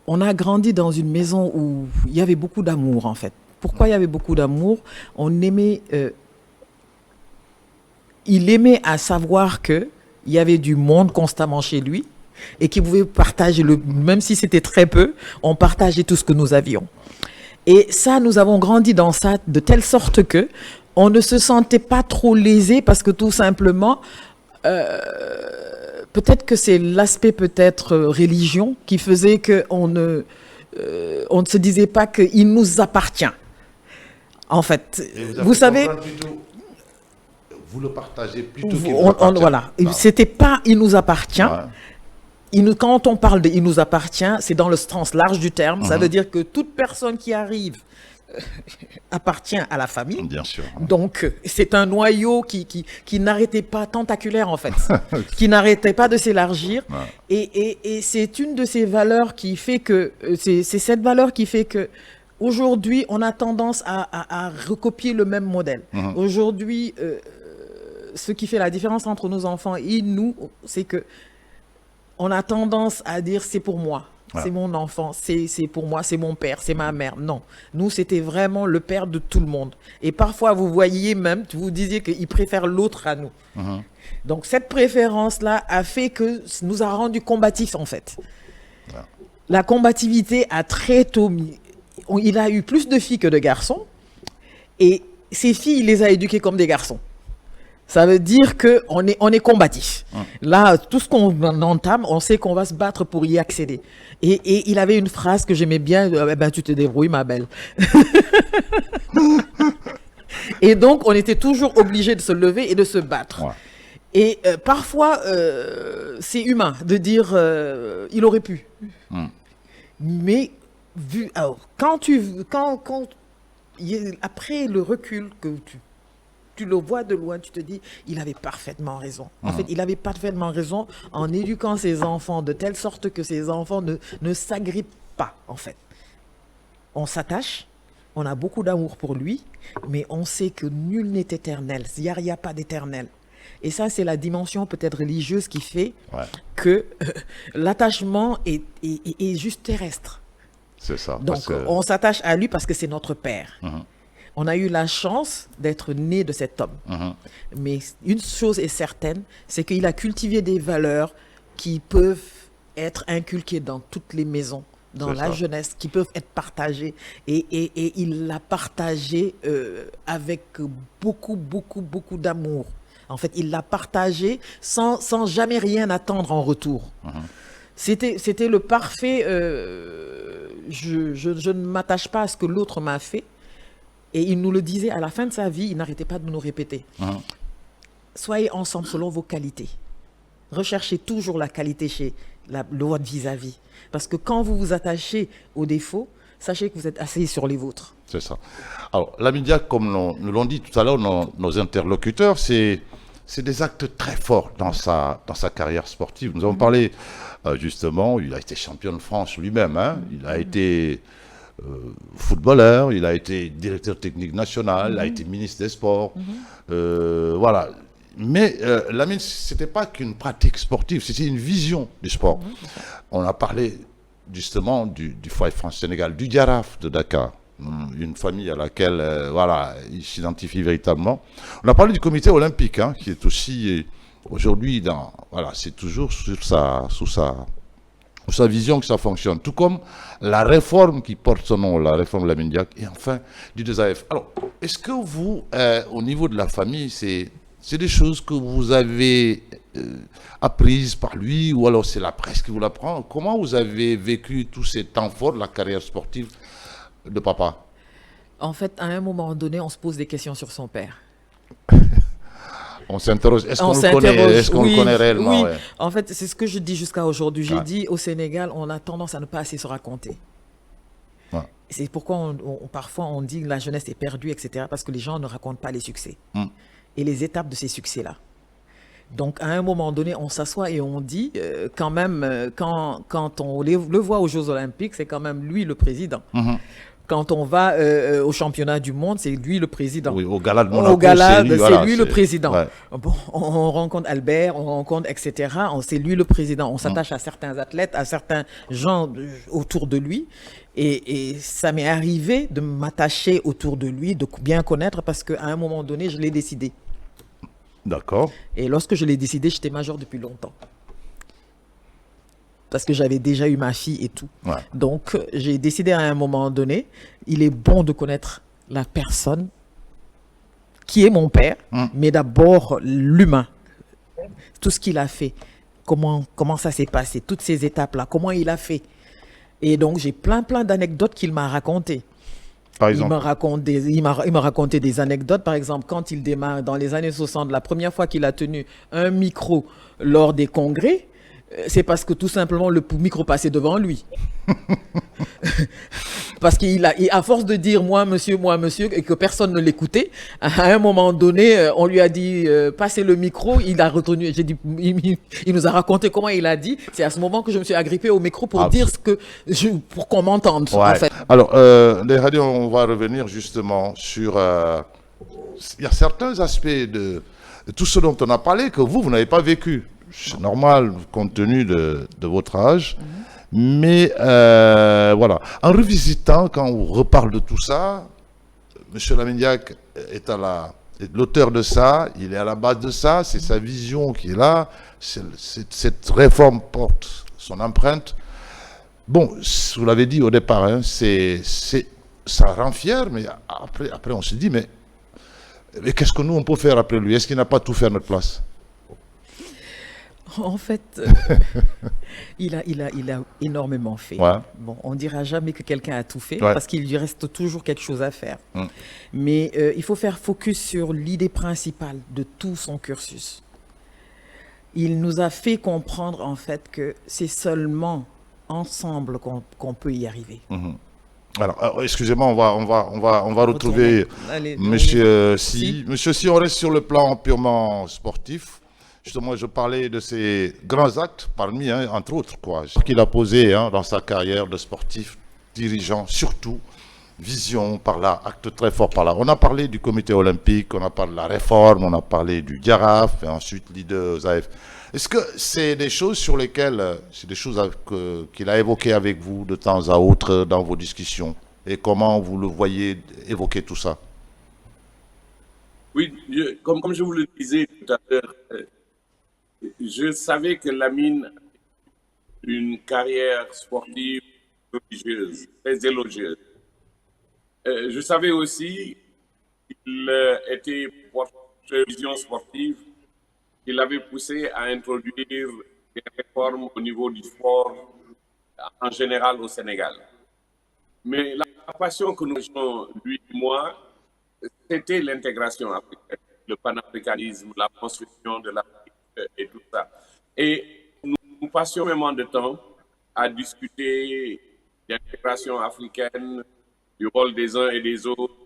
on a grandi dans une maison où il y avait beaucoup d'amour, en fait. Pourquoi il y avait beaucoup d'amour? On aimait... il aimait à savoir qu'il y avait du monde constamment chez lui et qu'il pouvait partager, même si c'était très peu, on partageait tout ce que nous avions. Et ça, nous avons grandi dans ça de telle sorte que on ne se sentait pas trop lésé parce que tout simplement, peut-être que c'est l'aspect peut-être religion qui faisait qu'on ne se disait pas qu'il nous appartient. En fait, vous savez... Vous le partagez plutôt qu'il nous appartient. Voilà, c'était pas « il nous appartient ouais. ». Quand on parle de « il nous appartient », c'est dans le sens large du terme. Ça veut dire que toute personne qui arrive appartient à la famille. Bien sûr. Donc, c'est un noyau qui n'arrêtait pas, tentaculaire en fait, qui n'arrêtait pas de s'élargir. Ouais. Et c'est une de ces valeurs qui fait que, c'est cette valeur qui fait que, aujourd'hui, on a tendance à recopier le même modèle. Aujourd'hui, ce qui fait la différence entre nos enfants et nous, c'est que on a tendance à dire c'est pour moi, c'est mon enfant, c'est pour moi, c'est mon père, c'est ma mère. Non, nous c'était vraiment le père de tout le monde. Et parfois vous voyez même, vous disiez qu'il préfère l'autre à nous. Donc cette préférence-là a fait que nous a rendus combatifs en fait. La combativité a très tôt mis. Il a eu plus de filles que de garçons et ces filles, il les a éduquées comme des garçons. Ça veut dire qu'on est combatif. Là, tout ce qu'on entame, on sait qu'on va se battre pour y accéder. Et il avait une phrase que j'aimais bien, ben, tu te débrouilles, ma belle. Et donc, on était toujours obligés de se lever et de se battre. Ouais. Et parfois, c'est humain de dire, il aurait pu. Mais, alors, après le recul que tu le vois de loin, tu te dis, il avait parfaitement raison. En fait, il avait parfaitement raison en éduquant ses enfants de telle sorte que ses enfants ne s'agrippent pas, en fait. On s'attache, on a beaucoup d'amour pour lui, mais on sait que nul n'est éternel. Il n'y a pas d'éternel. Et ça, c'est la dimension peut-être religieuse qui fait que l'attachement est juste terrestre. C'est ça. Donc, on s'attache à lui parce que c'est notre père. On a eu la chance d'être né de cet homme. Mais une chose est certaine, c'est qu'il a cultivé des valeurs qui peuvent être inculquées dans toutes les maisons, dans la jeunesse, qui peuvent être partagées. Et il l'a partagé avec beaucoup, beaucoup, beaucoup d'amour. En fait, il l'a partagé sans jamais rien attendre en retour. C'était le parfait... je ne m'attache pas à ce que l'autre m'a fait. Et il nous le disait à la fin de sa vie, il n'arrêtait pas de nous répéter. Soyez ensemble selon vos qualités. Recherchez toujours la qualité chez votre vis-à-vis. Parce que quand vous vous attachez aux défauts, sachez que vous êtes assis sur les vôtres. C'est ça. Alors, Lamine Diack, comme nous l'ont dit tout à l'heure nos interlocuteurs, c'est des actes très forts dans sa carrière sportive. Nous avons parlé, justement, il a été champion de France lui-même, hein, il a été footballeur, il a été directeur technique national, il a été ministre des Sports, voilà. Mais Lamine, ce n'était pas qu'une pratique sportive, c'était une vision du sport. On a parlé justement du Foyer France-Sénégal, du Jaraaf de Dakar, une famille à laquelle voilà, il s'identifie véritablement. On a parlé du comité olympique, hein, qui est aussi aujourd'hui voilà, c'est toujours sous sa vision que ça fonctionne. Tout comme la réforme qui porte son nom, la réforme Lamine Diack, et enfin du 2AF. Alors, est-ce que vous, au niveau de la famille, c'est des choses que vous avez apprises par lui, ou alors c'est la presse qui vous l'apprend? Comment vous avez vécu tous ces temps forts de la carrière sportive de papa? En fait, à un moment donné, on se pose des questions sur son père. On s'interroge, est-ce qu'on le connaît, le connaît réellement? Oui, ouais. En fait, c'est ce que je dis jusqu'à aujourd'hui. J'ai dit, au Sénégal, on a tendance à ne pas assez se raconter. Ouais. C'est pourquoi parfois on dit que la jeunesse est perdue, etc. Parce que les gens ne racontent pas les succès et les étapes de ces succès-là. Donc, à un moment donné, on s'assoit et on dit, quand même, quand on le voit aux Jeux Olympiques, c'est quand même lui le président. Quand on va au championnat du monde, c'est lui le président. Oui, au gala de Monaco, au gala, c'est lui, voilà, le président. Ouais. Bon, on rencontre Albert, on rencontre, etc. C'est lui le président. On s'attache à certains athlètes, à certains gens autour de lui. Et ça m'est arrivé de m'attacher autour de lui, de bien connaître, parce qu'à un moment donné, je l'ai décidé. D'accord. Et lorsque je l'ai décidé, j'étais major depuis longtemps. Parce que j'avais déjà eu ma fille et tout. Ouais. Donc, j'ai décidé à un moment donné, il est bon de connaître la personne qui est mon père, mais d'abord l'humain. Tout ce qu'il a fait, comment ça s'est passé, toutes ces étapes-là, comment il a fait. Et donc, j'ai plein d'anecdotes qu'il m'a racontées. Par exemple. Il m'a raconté des anecdotes. Par exemple, quand il démarre dans les années 60, la première fois qu'il a tenu un micro lors des congrès, c'est parce que tout simplement le micro passait devant lui. Parce qu'à force de dire moi monsieur, et que personne ne l'écoutait, à un moment donné, on lui a dit passez le micro, il a retenu. J'ai dit, il nous a raconté comment il a dit. C'est à ce moment que je me suis agrippé au micro pour dire pour qu'on m'entende. Ouais. En fait. Alors, les radios, on va revenir justement sur. Il y a certains aspects de tout ce dont on a parlé que vous n'avez pas vécu. C'est normal compte tenu de votre âge. Mais voilà, en revisitant, quand on reparle de tout ça, M. Lamine Diack est l'auteur de ça, il est à la base de ça, c'est sa vision qui est là, cette réforme porte son empreinte. Bon, vous l'avez dit au départ, hein, ça rend fier, mais après on se dit, mais qu'est-ce que nous on peut faire après lui? Est-ce qu'il n'a pas tout fait à notre place? En fait, il a énormément fait. Ouais. Bon, on ne dira jamais que quelqu'un a tout fait, Ouais. parce qu'il lui reste toujours quelque chose à faire. Mais il faut faire focus sur l'idée principale de tout son cursus. Il nous a fait comprendre en fait que c'est seulement ensemble qu'on peut y arriver. Alors, excusez-moi, on va retrouver Allez, Monsieur Si. Monsieur Si, on reste sur le plan purement sportif. Justement, je parlais de ces grands actes, parmi, hein, entre autres, quoi, qu'il a posé dans sa carrière de sportif, dirigeant, surtout, vision par là, acte très fort par là. On a parlé du comité olympique, on a parlé de la réforme, on a parlé du Jaraaf, et ensuite leader ZAF. Est-ce que c'est des choses sur lesquelles, c'est des choses qu'il a évoquées avec vous de temps à autre dans vos discussions? Et comment vous le voyez évoquer tout ça? Oui, comme je vous le disais tout à l'heure, je savais que Lamine a une carrière sportive religieuse, très élogieuse. Je savais aussi qu'il était porteur de vision sportive, qu'il avait poussé à introduire des réformes au niveau du sport en général au Sénégal. Mais la passion que nous avions, lui et moi, c'était l'intégration africaine, le panafricanisme, la construction de l'Afrique et tout ça. Et nous passions énormément de temps à discuter d'intégration africaine, du rôle des uns et des autres,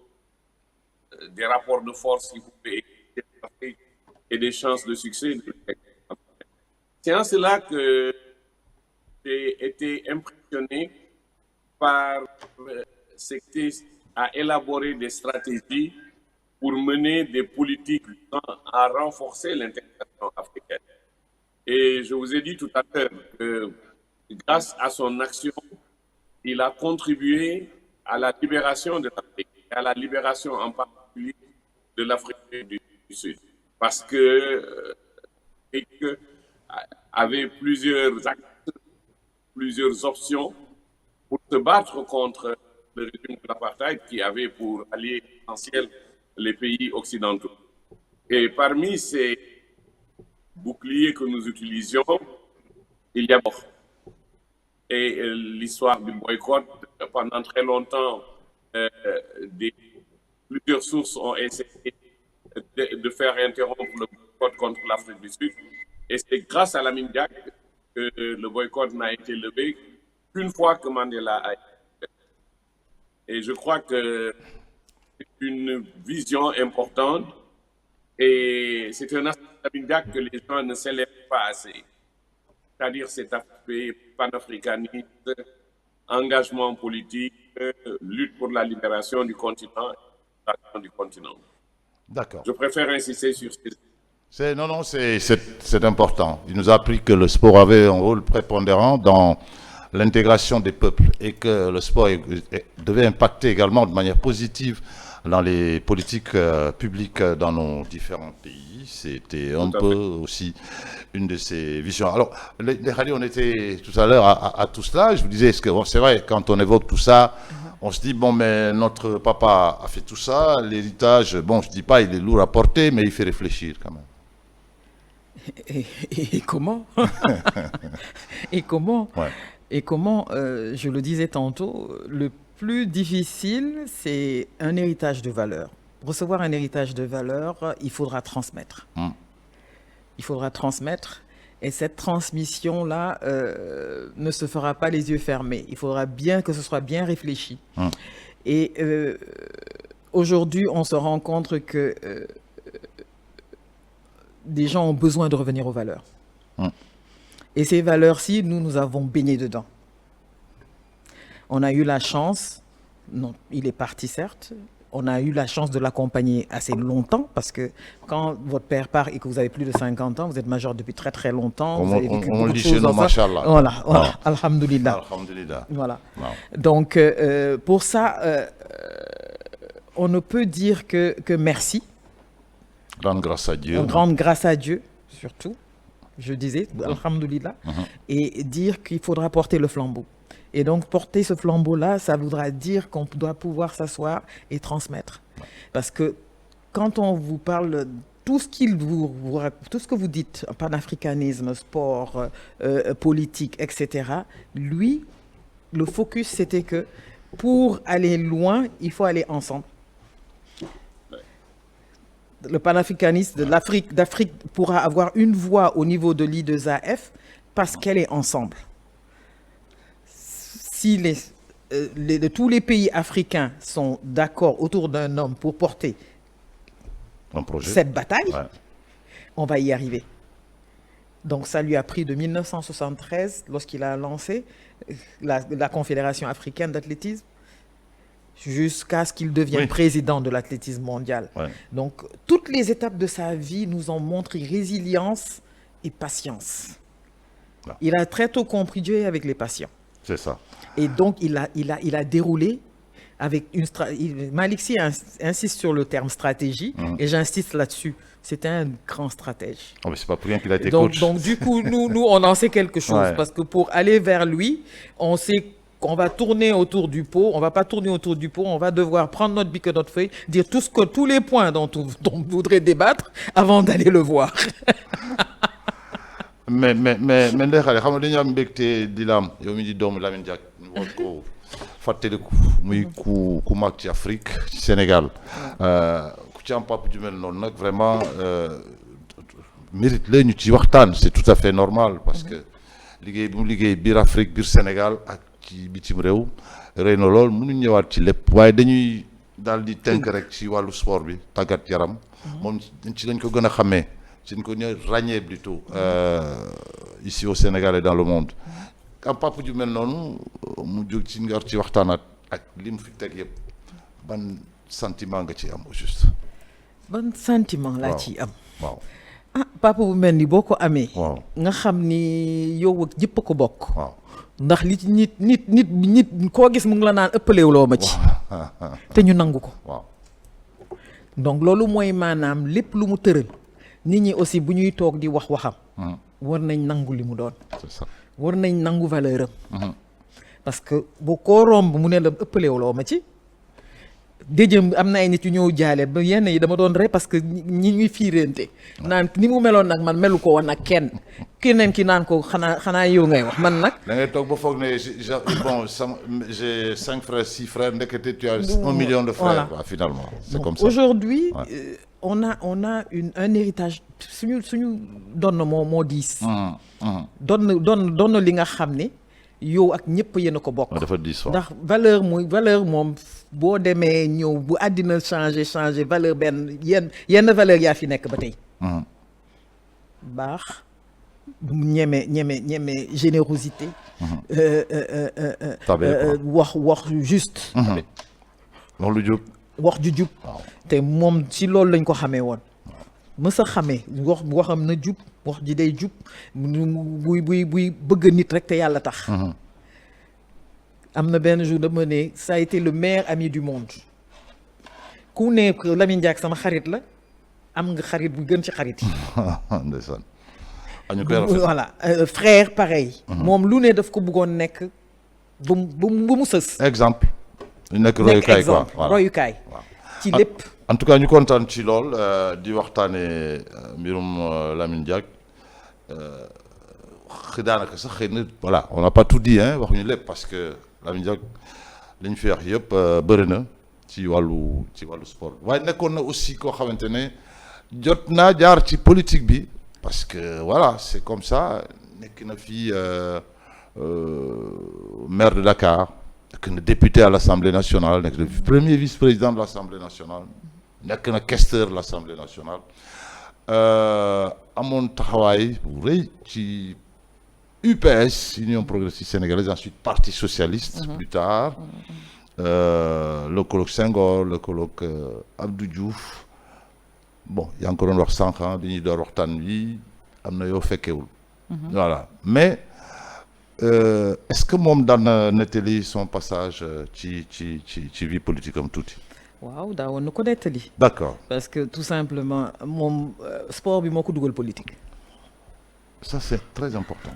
des rapports de force qui pouvaient exister en Afrique et des chances de succès. C'est en cela que j'ai été impressionné par ce qui à élaborer des stratégies pour mener des politiques à renforcer l'intégration africaine. Et je vous ai dit tout à l'heure que grâce à son action, il a contribué à la libération de l'Afrique, à la libération en particulier de l'Afrique du Sud. Parce que avait plusieurs actes, plusieurs options pour se battre contre le régime de l'apartheid qui avait pour alliés essentiels les pays occidentaux. Et parmi ces boucliers que nous utilisions, il y a et l'histoire du boycott. Pendant très longtemps, plusieurs sources ont essayé de faire interrompre le boycott contre l'Afrique du Sud. Et c'est grâce à Lamine Diack que le boycott n'a été levé qu'une fois que Mandela a été fait. Et je crois que c'est une vision importante et c'est un aspect de Lamine Diack que les gens ne célèbrent pas assez. C'est-à-dire cet aspect panafricaniste, engagement politique, lutte pour la libération du continent. D'accord. Je préfère insister sur ces... Non, c'est important. Il nous a appris que le sport avait un rôle prépondérant dans l'intégration des peuples et que le sport devait impacter également de manière positive dans les politiques publiques dans nos différents pays. C'était un peu aussi une de ces visions. Alors, les Khali, on était tout à l'heure à tout cela. Je vous disais, c'est vrai, quand on évoque tout ça, on se dit, bon, mais notre papa a fait tout ça, l'héritage, bon, je ne dis pas, il est lourd à porter, mais il fait réfléchir quand même. Et comment Et comment Ouais. Et comment, je le disais tantôt, le plus difficile, c'est un héritage de valeurs. Recevoir un héritage de valeurs, il faudra transmettre. Il faudra transmettre. Et cette transmission-là ne se fera pas les yeux fermés. Il faudra bien que ce soit bien réfléchi. Et aujourd'hui, on se rend compte que des gens ont besoin de revenir aux valeurs. Et ces valeurs-ci, nous avons baigné dedans. On a eu la chance, non, il est parti certes, on a eu la chance de l'accompagner assez longtemps parce que quand votre père part et que vous avez plus de 50 ans, vous êtes majeur depuis très très longtemps. On vous avez vécu lit beaucoup de chez choses nous, ensemble. machallah. Voilà. Alhamdoulilah. Alhamdulillah. Voilà. Wow. Donc, pour ça, on ne peut dire que merci. Grande grâce à Dieu. Grande grâce à Dieu, surtout, je disais, alhamdoulilah, et dire qu'il faudra porter le flambeau. Et donc, porter ce flambeau-là, ça voudra dire qu'on doit pouvoir s'asseoir et transmettre. Parce que quand on vous parle, tout ce que vous dites, panafricanisme, sport, politique, etc., lui, le focus, c'était que pour aller loin, il faut aller ensemble. Le panafricaniste d'Afrique pourra avoir une voix au niveau de l'I2AF parce qu'elle est ensemble. Si tous les pays africains sont d'accord autour d'un homme pour porter cette bataille, on va y arriver. Donc ça lui a pris de 1973, lorsqu'il a lancé la Confédération africaine d'athlétisme, jusqu'à ce qu'il devienne président de l'athlétisme mondial. Donc, toutes les étapes de sa vie nous ont montré résilience et patience. Il a très tôt compris Dieu avec les patients. C'est ça. Et donc, il a déroulé avec une stratégie. Malick Sy insiste sur le terme stratégie, et j'insiste là-dessus. C'était un grand stratège. Oh, mais c'est pas pour rien qu'il a été donc, coach. Donc, du coup, nous, on en sait quelque chose. Parce que pour aller vers lui, on sait qu'on va tourner autour du pot, on ne va pas tourner autour du pot, on va devoir prendre notre bic et notre feuille, dire tous les points dont on voudrait débattre avant d'aller le voir. mais ndey xale xam nga dañu am mbégte di la am yow mi di doomu Lamine Diack ñu war ko fàttaliku muy ku mag ci Afrique ci Sénégal ku ci am papa ju mel noonu nag vraiment mérite la ñu ci waxtaan c'est tout à fait normal parce que liggéey bu mu liggéey biir Afrique biir Sénégal ak ci bitim réew rëy na lool mënuñ ñëwaat ci lépp waaye dañuy daal di tënk rek ci wàllu sport bi tàggat yaram moom ci lañ ko gën a xàmmee ci lañ ko ñëw ràññee plutôt ici au Sénégal et dans le monde am papa ju mel noonu mu jóg ci nga ci waxtaanaat ak li mu fi teg yëpp ban sentiment nga ci am au juste. ban sentiment laa ciy am. waaw ah papa bu mel ni boo ko amee. waaw nga xam ni yow ak jëpp a ko bokk. waaw ndax li ci nit koo gis mu ngi la naan ëppalewuloo ma ci. te ñu nangu ko. waaw donc loolu mooy maanaam lépp lu mu tëral nit ñi aussi bu ñuy toog di wax waxam. war nañ nangu li mu doon. c'est ça. war nañ nangu valeur am. parce que bu koo romb mu ne la ëppalewuloo ma ci. déjëm am na ay nit yu ñëw jaale ba yenn yi dama doon rey parce que ñi ñuy fiirante naan ni mu meloon nag man melu ko woon ak keneen ki naan ko xanaa yow ngay wax man nag. da ngay toog ba foog ne bon j'ai 5 frères 6 frères ndekete tu as 1 million de frères. Voilà. Finalement c'est donc, comme ça. Aujourd'hui ouais. On a un héritage suñu donn moo diis. donn li nga xam ne yow ak ñëpp yéen a ko bokk. dafa diis ndax valeur moom boo demee ñëw bu àddina changé valeur benn yenn valeur yaa fi nekk ba tey. baax ñeme générosité. wax juste. wax ju jub. te moom ci loolu lañ ko xamee woon. mës a xamee waxam na jub wax ji day jub buy bëgg nit rek te yàlla tax. am na benn jour dama ne ça a été le meilleur ami du monde ku ne Lamine Diack sama xarit la am nga xarit bu gën ci xarit yi. ndeysaan. voilà frère pareil. moom lu ne daf ko bëggoon nekk ba mu sës. exemple. nekk royukaay quoi voilà royukaay. ci lépp. en tout cas ñu kontaan ci lool di waxtaanee mbirum Lamine Diack daanaka sax xëy na voilà on n'a pas tout dit hein waxuñu lépp parce que Lamine Diack li ñu fi wax yëpp bëri na ci wàllu sport waaye nekkoon na aussi koo xamante ne jot naa jaar ci politique bi parce que voilà c'est comme ça nekk na fii maire de Dakar nekk na député à l'Assemblée nationale nekk na premier vice-président de l'Assemblée nationale nekk na questeur de l'Assemblée nationale amoon taxawaay bu rëy ci UPS Union progressiste sénégalaise ensuite Parti socialiste plus tard le colloque Senghor le colloque Abdou Diouf bon yaa ngi ko doon wax sànq bi ñuy door waxtaan wi am na yoo fekkewul voilà mais est-ce que moom daan na nettali son passage ci vie politique am tuuti. waaw daawoon na ko nettali. d'accord parce que tout simplement moom sport bi moo ko dugal politique. ça c'est très important.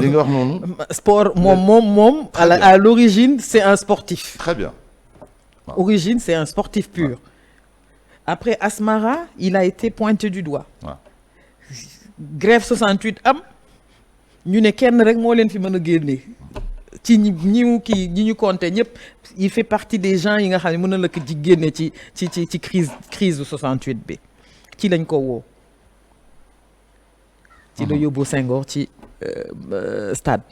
li nga wax noonu. sport moom à l'origine c'est un sportif. très bien. Wow. Origine c'est un sportif pur. Wow. Après Asmara il a été pointé du doigt. Wow. Grève 68 am ñu ne kenn rek moo leen fi mën a génne ci ñi ñu compté ñëpp il fait partie des gens yi nga xam ne mën na la ko ci génne ci crise 68 bi ci lañ ko woo. ci la yóbbu Senghor ci stade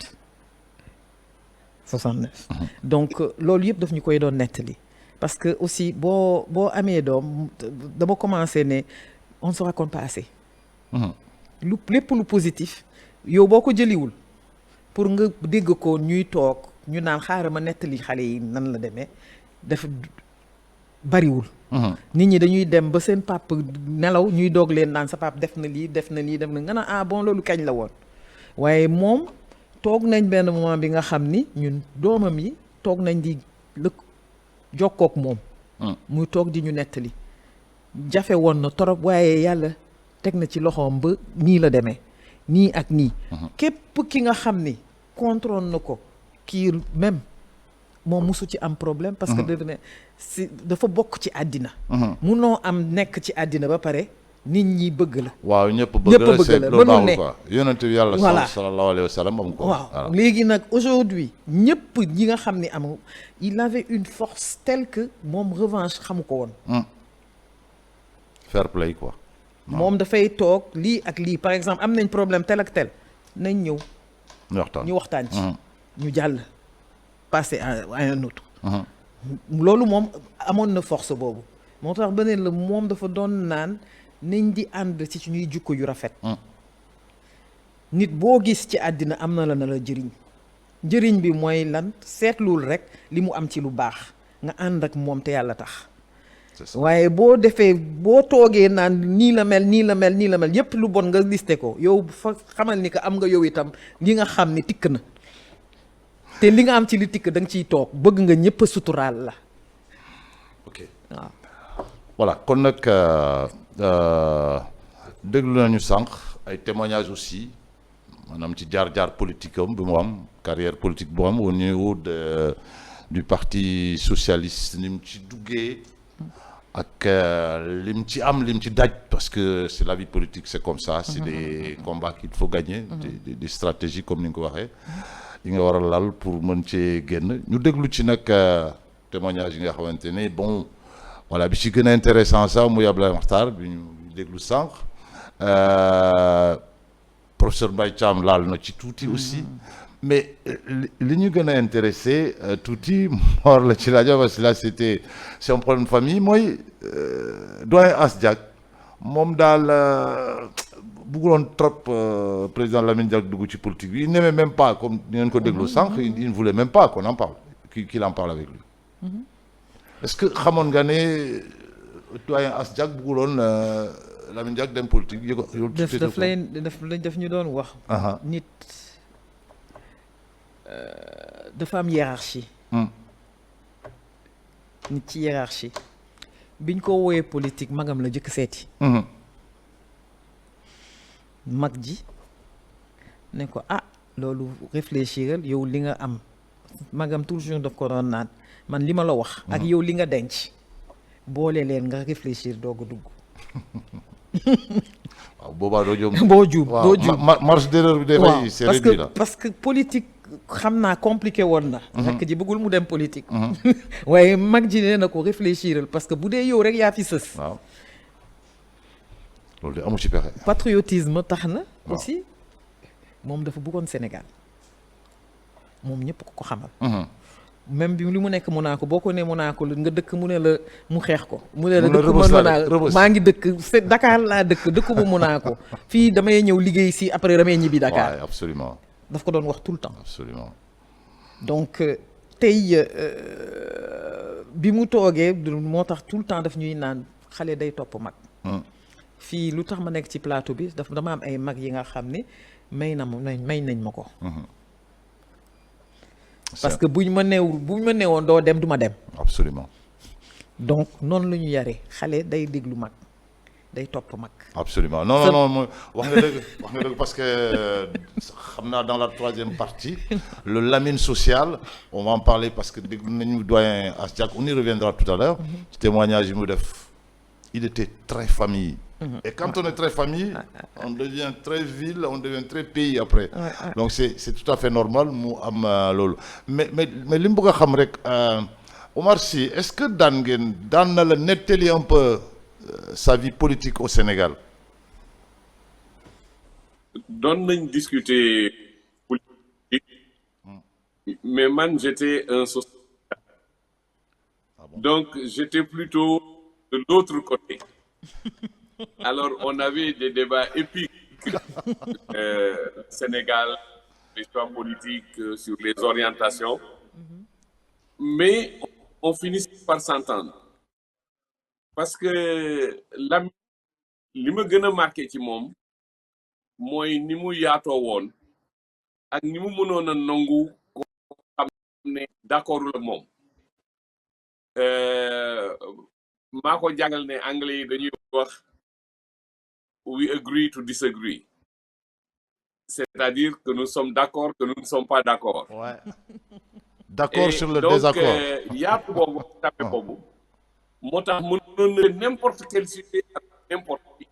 69. donc loolu yëpp daf ñu koy doon nettali parce que aussi boo amee doom dama commencé ne on ne se raconte pas assez. lépp lu positif yow boo ko jëliwul pour nga dégg ko ñuy toog ñu naan xaaral ma nettali xale yi nan la demee dafa bariwul. nit ñi dañuy dem ba seen pap nelaw ñuy doog leen naan sa pap def na lii nga naan ah bon loolu kañ la woon waaye moom toog nañ benn moment bi nga xam ni ñun doomam yi toog nañ di jokkook moom. muy toog di ñu nettali jafe woon na torop waaye yàlla teg na ci loxoom ba nii la demee nii ak nii. képp ki nga xam ni contrôle na ko kii même moom mosu ci am problème. parce que dafa bokk ci àddina. munoo am nekk ci àddina ba pare nit ñi bëgg la. waaw ñëpp bëgg la c'est loolu baaxul quoi yonent bi yàlla. voilà sallallahu alayhi wa sallam am ko. waaw léegi nag aujourd'hui ñëpp ñi nga xam ni am il avait une force telle que moom revanche xamu ko woon. fair play quoi. moom dafay toog lii ak lii par exemple am nañ problème tel ak tel nañ ñëw ñu waxtaan ci ñu jàll passer à un autre loolu moom amoon na force boobu moo tax beneen la moom dafa doon naan nañ di ànd ci suñuy jukko yu rafet nit boo gis ci àddina am na la njëriñ bi mooy lan seetluwul rek li mu am ci lu baax nga ànd ak moom te yàlla tax waaye boo toogee naan nii la mel yépp lu bon nga listé ko yow fa xamal ni que am nga yow itam li nga xam ni tikk na te li nga am ci li tikk da nga ciy toog bëgg nga ñëpp suturaal la ok waaw voilà kon nag déglu nañu sànq ay témoignages aussi maanaam ci jaar-jaar politique am bi mu am carrière politique bu am au niveau du parti socialiste ni mu ci duggee ak lim ci am lim ci daj parce que c'est la vie politique c'est comme ça c'est des combats qu'il faut gagner des stratégies comme ni nga ko waxee yi nga war a lal pour mën cee génn ñu déglu ci nag témoignage yi nga xamante ne bon voilà bi ci gën a intéressant sax muy Abdoulaye Makhtar bi ñu déglu sànq professeur Mbaye Thiam laal na ci tuuti aussi mais li ñu gën a intéressé tuuti Mor la ci rajo parce que là c'est un problème de famille mooy doyen As Diack moom daal bëgguloon trop président Lamine Diack dugg ci politique bi il n'aimait même pas comme ni ngeen ko déglu sànq il ne voulait même pas qu'on en parle qu'il en parle avec lui est-ce que xamoon nga ne doyen As Diack bëgguloon Lamine Diack dem politique daf ñu doon wax nit dafa am hiérarchie nit ci hiérarchie biñ ko wooyee politique magam la jëkk seeti mag ji ne ko loolu réfléchiral yow li nga am magam toujours daf ko doon naan man li ma la wax ak yow li nga denc boole leen nga réfléchir doog a dugg waaw boobaa doo juum doo juum marge d'erreur bi dafay c'est réduit là parce que politique xam naa compliqué woon na rakk ji bëggul mu dem politique waaye mag ji nee na ko réfléchiral parce que bu dee yow rek yaa fi sës waaw loolu de amu ci pexe patriotisme tax na aussi moom dafa bëggoon Sénégal moom ñëpp ko xamal même bi li mu nekk Monaco boo ko ne Monaco nga dëkk mu ne la mu xeex ko mu ne la dëkk Monaco maa ngi dëkk Dakar laa dëkk bu Monaco fii damay ñëw liggéey si après damay ñibbi Dakar ouais, absolument daf ko doon wax tout le temps absolument donc tey bi mu toogee moo tax tout le temps daf ñuy naan xale day topp mag fii lu tax ma nekk ci plateau bi dama am ay mag yi nga xam ne may nañ ma ko parce que buñ ma neewoon doo dem du ma dem absolument donc noonu la ñu yare xale day déglu mag day topp mag absolument non wax nga dëgg parce que xam naa dans la troisième partie le Lamine social on va en parler parce que déglu nañu doyen As Diack on y reviendra tout à l'heure ci témoignage yi mu def il était très famille et quand on est très famille on devient très ville on devient très pays après donc c'est tout à fait normal mu am loolu mais li mu bëgg a xam rek Omar Sy est-ce que daan na la nettali un peu sa vie politique au Sénégal doon nañ discuter politique mais man j'étais un socialiste donc j'étais plutôt de l'autre côté alors on avait des débats épiques Sénégal les choix politiques sur les orientations mais on finit par s'entendre parce que li ma gën a marqué ci moom mooy ni mu yaatoo woon ak ni mu mënoon a nangu ko xam ne d'accord la moom maa ko jàngal ne anglais yi dañuy wax we agree to disagree c'est-à-dire que nous sommes d'accord que nous ne sommes pas d'accord d'accord sur le désaccord yaatu boobu tape boobu moo tax mënoon na n'importe quel sujet ak n'importe qui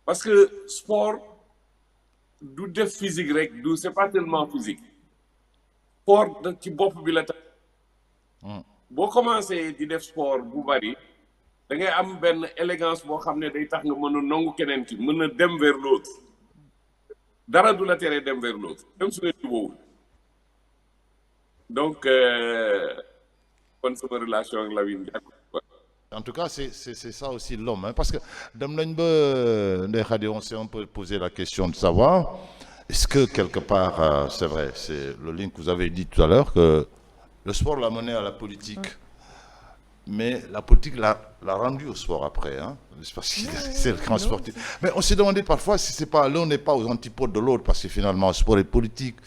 parce que sport du def physique rek c'est pas tellement physique sport da ci bopp bi la tax boo commencé di def sport bu bari da ngay am benn élégance boo xam ne day tax nga mën a nangu keneen ki mën a dem vers l'autre dara du la tere dem vers l'autre même su ngeen jubóowul donc kon sama relation ak Lamine Diack. En tout cas, c'est ça aussi l'homme. Hein, parce que, on s'est un peu posé la question de savoir, est-ce que quelque part, c'est vrai, c'est le lien que vous avez dit tout à l'heure, que le sport l'a mené à la politique, mais la politique l'a rendu au sport après. Hein, parce que c'est le grand sportif. Mais on s'est demandé parfois si c'est pas l'un n'est pas aux antipodes de l'autre, parce que finalement, sport et politique,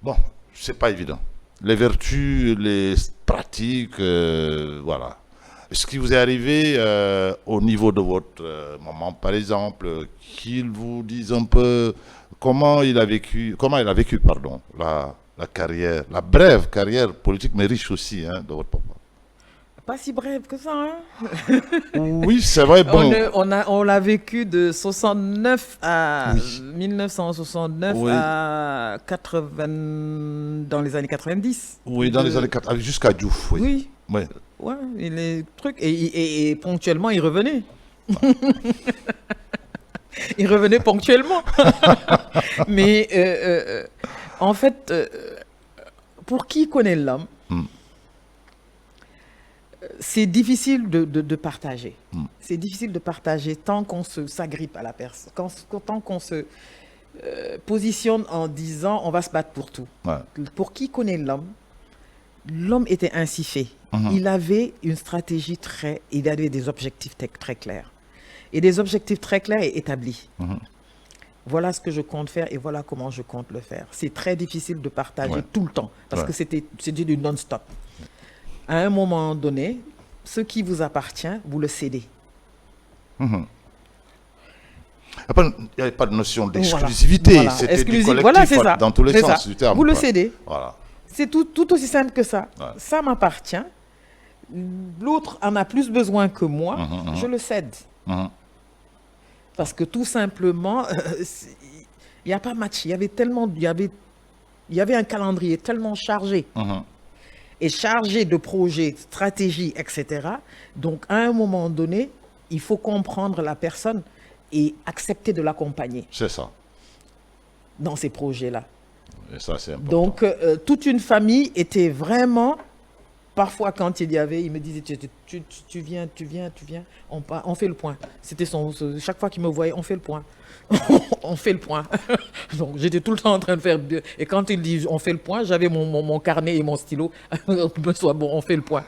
bon, c'est pas évident. Les vertus, les pratiques, voilà. Est-ce qu'il vous est arrivé au niveau de votre maman, par exemple, qu'il vous dise un peu comment il a vécu, pardon, la carrière, la brève carrière politique, mais riche aussi, hein, de votre papa? Pas si brève que ça, hein? Oui, c'est vrai. Bon. On l'a vécu de 69 à 1969 oui. à 80, dans les années 90. Oui, dans les années 80, jusqu'à Diouf, oui. Oui. Oui. Ouais, et les trucs. Et ponctuellement, il revenait. Il revenait ponctuellement. Mais en fait, pour qui connaît l'homme, c'est difficile de partager. C'est difficile de partager tant qu'on s'agrippe à la personne, tant qu'on se positionne en disant on va se battre pour tout. Ouais. Pour qui connaît l'homme, l'homme était ainsi fait. Il avait une stratégie il avait des objectifs très clairs. Et des objectifs très clairs et établis. Voilà ce que je compte faire et voilà comment je compte le faire. C'est très difficile de partager tout le temps parce que c'était du non-stop. À un moment donné, ce qui vous appartient, vous le cédez. Il n'y avait pas de notion d'exclusivité. Voilà. C'était du collectif dans tous les sens du terme. Vous le cédez. Voilà. C'est tout aussi simple que ça. Ça m'appartient. L'autre en a plus besoin que moi. Je le cède. Parce que tout simplement, il n'y a pas match. Il y avait un calendrier tellement chargé. Et chargé de projets, stratégies, etc. Donc, à un moment donné, il faut comprendre la personne et accepter de l'accompagner. C'est ça. Dans ces projets-là. Et ça, c'est important. Donc, toute une famille était vraiment... Parfois, quand il y avait, il me disait, tu viens, on fait le point. C'était chaque fois qu'il me voyait, on fait le point. On fait le point. Donc, j'étais tout le temps en train de faire... Et quand il dit, on fait le point, j'avais mon carnet et mon stylo. Bon, on fait le point.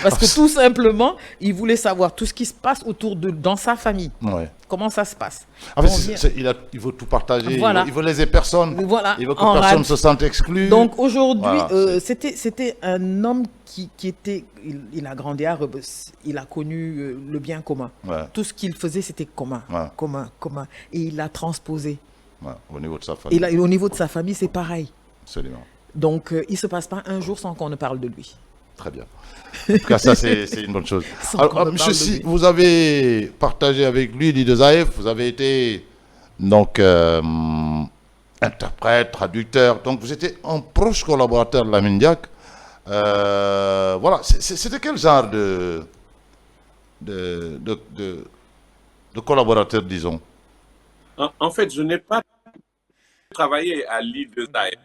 Parce que tout simplement, il voulait savoir tout ce qui se passe dans sa famille. Ouais. Comment ça se passe. En fait, il veut tout partager. Voilà. Il veut laisser personne. Voilà. Il veut que personne ne se sente exclu. Donc aujourd'hui, voilà, c'était un homme qui était... Il a grandi à Rebeuss. Il a connu le bien commun. Ouais. Tout ce qu'il faisait, c'était commun. Ouais. Commun. Et il l'a transposé. Ouais, au niveau de sa famille. Et au niveau de sa famille, c'est pareil. Absolument. Donc, il ne se passe pas un jour sans qu'on ne parle de lui. Très bien. En tout cas, ça, c'est une bonne chose. Alors, monsieur, si vous avez partagé avec lui l'île Zaïf, vous avez été donc interprète, traducteur, donc vous étiez un proche collaborateur de Lamine Diack. Voilà, c'était quel genre de collaborateur, disons? En fait, je n'ai pas travaillé à l'île de Zaïf.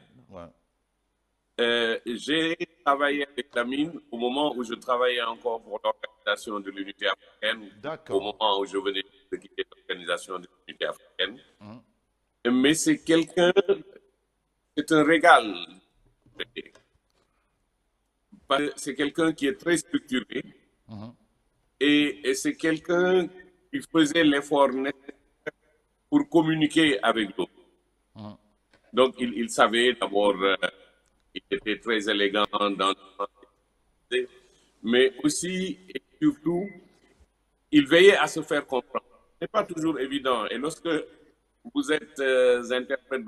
J'ai travaillé avec Lamine au moment où je travaillais encore pour l'organisation de l'unité africaine, au moment où je venais de quitter l'organisation de l'unité africaine. Mais c'est un régal. C'est quelqu'un qui est très structuré et c'est quelqu'un qui faisait l'effort nécessaire pour communiquer avec d'autres. Donc, il savait d'abord... il était très élégant dans mais aussi et surtout, il veillait à se faire comprendre. Ce n'est pas toujours évident. Et lorsque vous êtes interprète,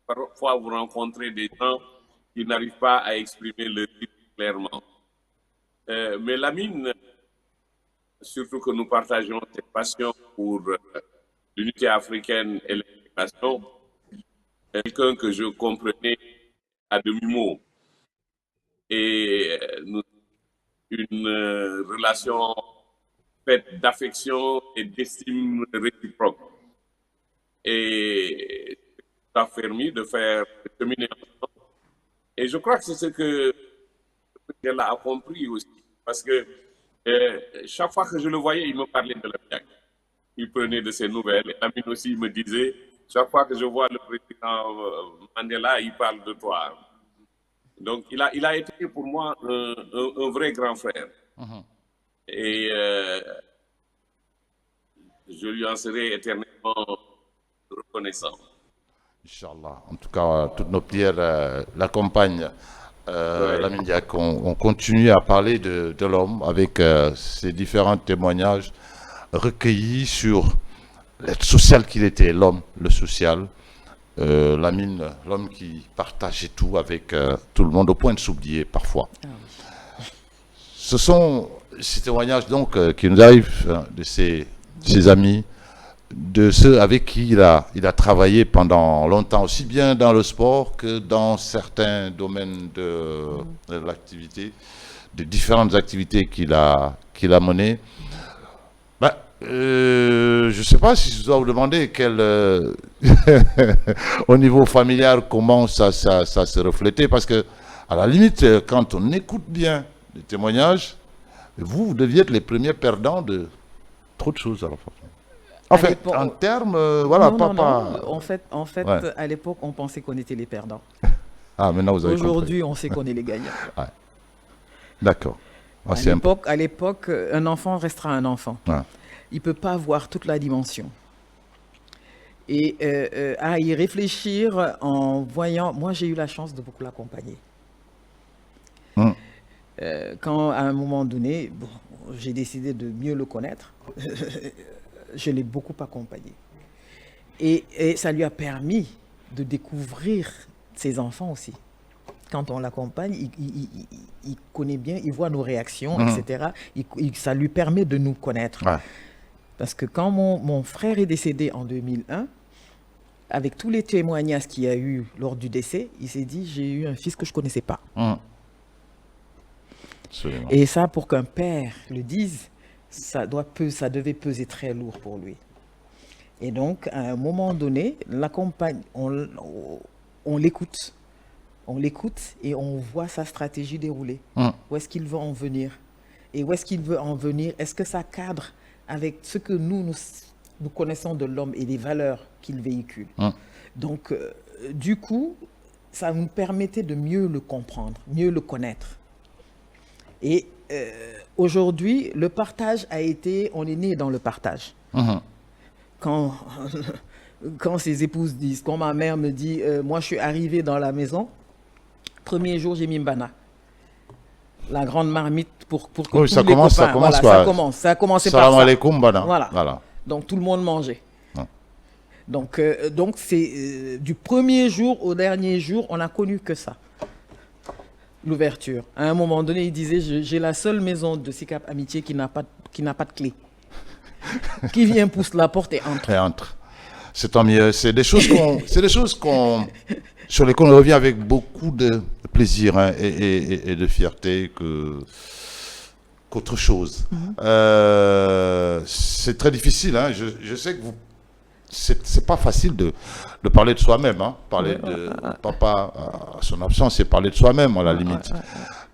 parfois vous rencontrez des gens qui n'arrivent pas à exprimer le titre clairement. Mais Lamine, surtout que nous partageons cette passion pour l'unité africaine et l'intégration, quelqu'un que je comprenais à demi-mot. Et nous une relation faite d'affection et d'estime réciproque. Et ça a permis de faire cheminer ensemble. Et je crois que c'est ce que elle a compris aussi. Parce que chaque fois que je le voyais, il me parlait de l'AMIAC. Il prenait de ses nouvelles. Et Amine aussi me disait, chaque fois que je vois le président Mandela, il parle de toi. Donc, il a été pour moi un vrai grand frère. Et je lui en serai éternellement reconnaissant. Inch'Allah. En tout cas, toutes nos prières l'accompagnent. Lamine Diack, on continue à parler de l'homme avec ces différents témoignages recueillis sur l'être social qu'il était, l'homme, le social. Lamine, l'homme qui partageait tout avec tout le monde, au point de s'oublier parfois. Ce sont ces témoignages donc qui nous arrivent de ses amis, de ceux avec qui il a travaillé pendant longtemps, aussi bien dans le sport que dans certains domaines de l'activité, de différentes activités qu'il a menées. Je ne sais pas si je dois vous demander au niveau familial comment ça se reflétait, parce que à la limite, quand on écoute bien les témoignages, vous deviez être les premiers perdants de trop de choses à la fois. En fait, en termes, voilà, papa. En fait, Ouais. à l'époque, on pensait qu'on était les perdants. Ah, maintenant vous avez compris. Aujourd'hui, on sait qu'on est les gagnants. Ouais. D'accord. Ah, c'est À l'époque, un enfant restera un enfant. Ouais. Il ne peut pas voir toute la dimension. Et à y réfléchir en voyant... Moi, j'ai eu la chance de beaucoup l'accompagner. Quand, à un moment donné, bon, j'ai décidé de mieux le connaître, je l'ai beaucoup accompagné. Et ça lui a permis de découvrir ses enfants aussi. Quand on l'accompagne, il connaît bien, il voit nos réactions, etc. Ça lui permet de nous connaître. Ouais. Parce que quand mon frère est décédé en 2001, avec tous les témoignages qu'il y a eu lors du décès, il s'est dit, j'ai eu un fils que je ne connaissais pas. Absolument. Et ça, pour qu'un père le dise, ça devait peser très lourd pour lui. Et donc, à un moment donné, on l'écoute. On l'écoute et on voit sa stratégie dérouler. Où est-ce qu'il veut en venir? Et où est-ce qu'il veut en venir? Est-ce que ça cadre avec ce que nous connaissons de l'homme et les valeurs qu'il véhicule? Donc, du coup, ça nous permettait de mieux le comprendre, mieux le connaître. Et aujourd'hui, le partage on est né dans le partage. Quand ses épouses disent, quand ma mère me dit, moi je suis arrivée dans la maison, premier jour j'ai mis Mbana. La grande marmite pour que tous les copains, ça commence voilà, ça a commencé par ça. Salam alaikum, Mbana. Voilà. Donc tout le monde mangeait. Donc c'est du premier jour au dernier jour, on n'a connu que ça. L'ouverture. À un moment donné, il disait, j'ai la seule maison de SICAP Amitié qui n'a pas de clé. Qui vient, pousse la porte et entre. C'est tant mieux. C'est des choses sur lesquelles on revient avec beaucoup de plaisir et de fierté qu'autre chose. C'est très difficile. Je sais que c'est pas facile de parler de soi-même. Parler de papa à son absence, c'est parler de soi-même à la limite.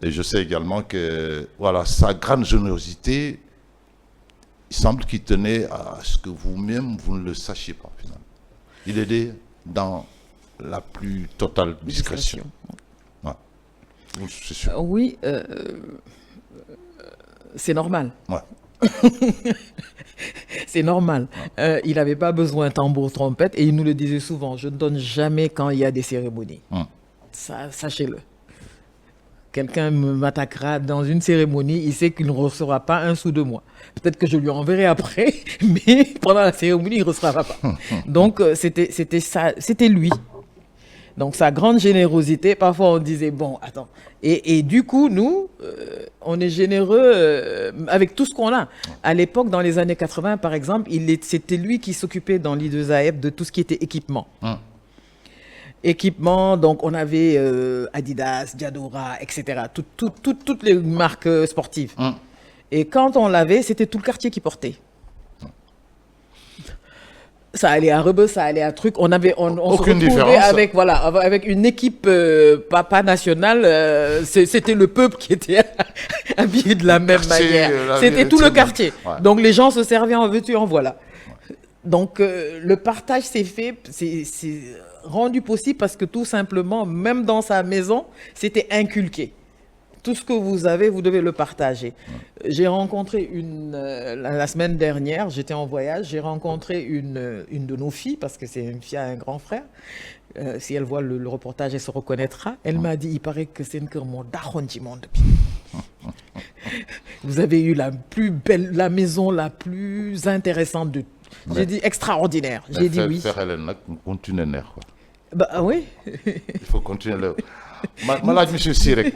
Et je sais également que voilà, sa grande générosité, il semble qu'il tenait à ce que vous-même, vous ne le sachiez pas, finalement. Il aidait dans la plus totale discrétion. Ouais. C'est sûr. Oui, c'est normal. Ouais. C'est normal. Il n'avait pas besoin de tambour, trompette, et il nous le disait souvent, je ne donne jamais quand il y a des cérémonies. Ça, sachez-le. Quelqu'un m'attaquera dans une cérémonie, il sait qu'il ne recevra pas un sou de moi. Peut-être que je lui enverrai après, mais pendant la cérémonie, il ne recevra pas. Donc, c'était lui. Donc, sa grande générosité, parfois on disait, bon, attends. Et du coup, nous, on est généreux avec tout ce qu'on a. À l'époque, dans les années 80, par exemple, c'était lui qui s'occupait dans l'I2AF de tout ce qui était équipement. équipements. Donc, on avait Adidas, Diadora, etc. Toutes les marques sportives. Et quand on l'avait, c'était tout le quartier qui portait. Ça allait à Rebeu, ça allait à truc. On se retrouvait avec une équipe pas nationale. C'était le peuple qui était habillé de la même manière. C'était tout le quartier. Ouais. Donc les gens se servaient en veux-tu, en voilà. Donc le partage s'est fait, c'est rendu possible parce que tout simplement, même dans sa maison, c'était inculqué. Tout ce que vous avez, vous devez le partager. J'ai rencontré la semaine dernière, j'étais en voyage, j'ai rencontré une de nos filles, parce que c'est une fille à un grand frère. Si elle voit le reportage, elle se reconnaîtra. Elle m'a dit, il paraît que c'est une daron du monde. Vous avez eu la maison la plus intéressante de... J'ai dit extraordinaire. J'ai dit oui. Faire Hélène, continuer quoi. Bah oui. Il faut continuer là. Malade, monsieur Sirek.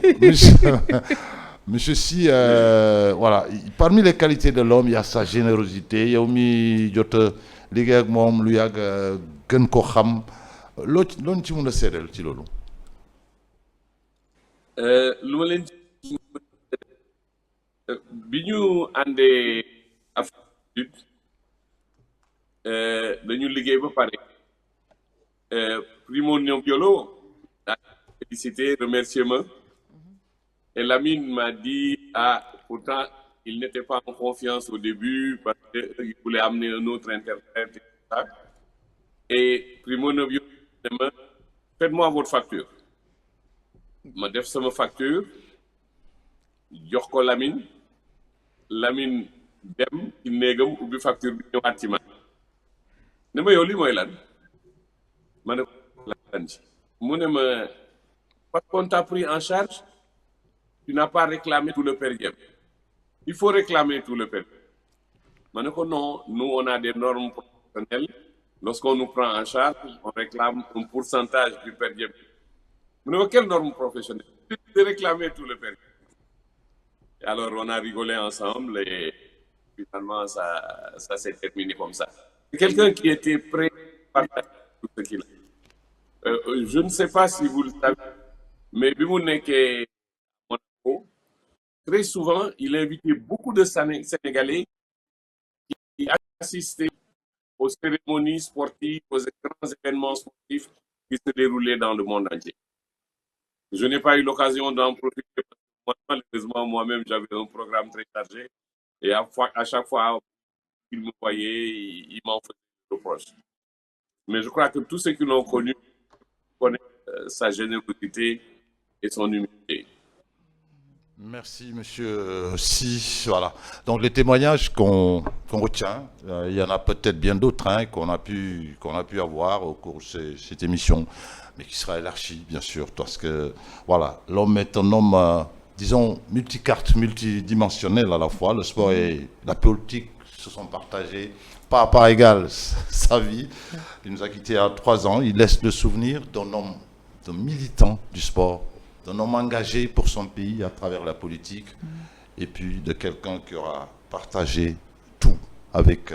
Monsieur Si, voilà. Parmi les qualités de l'homme, il y a sa générosité. Il y a aussi liggéey ak moom lu yàgg gën ko xam loo ci mën a seedeel ci loolu. lu ma leen bi ñu àndee Afrique dañu liggéey ba pare Primo Diallo félicité, remerciement. Et Lamine m'a dit, pourtant, il n'était pas en confiance au début parce qu'il voulait amener un autre interprète et tout ça. Et Primo Novio, faites-moi votre facture. Ma def sama facture, jox ko Lamine dem ci néegam ubbi facture bi ñëwaat ci man. Ne ma yow lii mooy lan? Ma ne ko lan ci. Mu ne ma parce qu'on t'a pris en charge, tu n'as pas réclamé tout le per diem. Il faut réclamer tout le per diem. Mais non, nous on a des normes professionnelles. Lorsqu'on nous prend en charge, on réclame un pourcentage du per diem. Mais quelle norme professionnelle? De réclamer tout le per diem. Et alors on a rigolé ensemble et finalement ça s'est terminé comme ça. Quelqu'un qui était prêt à partager tout ce qu'il a. Je ne sais pas si vous le savez, mais Bimouneke Monaco, très souvent, il invitait beaucoup de Sénégalais qui assistaient aux cérémonies sportives, aux grands événements sportifs qui se déroulaient dans le monde entier. Je n'ai pas eu l'occasion d'en profiter parce que malheureusement, moi-même, j'avais un programme très chargé et à chaque fois qu'il me voyait, il m'en faisait des reproches. Mais je crois que tous ceux qui l'ont connu connaissent sa générosité et son humilité. Merci, monsieur Si. Voilà. Donc, les témoignages qu'on retient, il y en a peut-être bien d'autres qu'on a pu avoir au cours de cette émission, mais qui sera élargie, bien sûr, parce que, voilà, l'homme est un homme, disons, multicarte, multidimensionnel à la fois. Le sport et la politique se sont partagés, pas à part égale, sa vie. Il nous a quittés à 3 ans. Il laisse le souvenir d'un homme, d'un militant du sport, d'un homme engagé pour son pays à travers la politique, et puis de quelqu'un qui aura partagé tout avec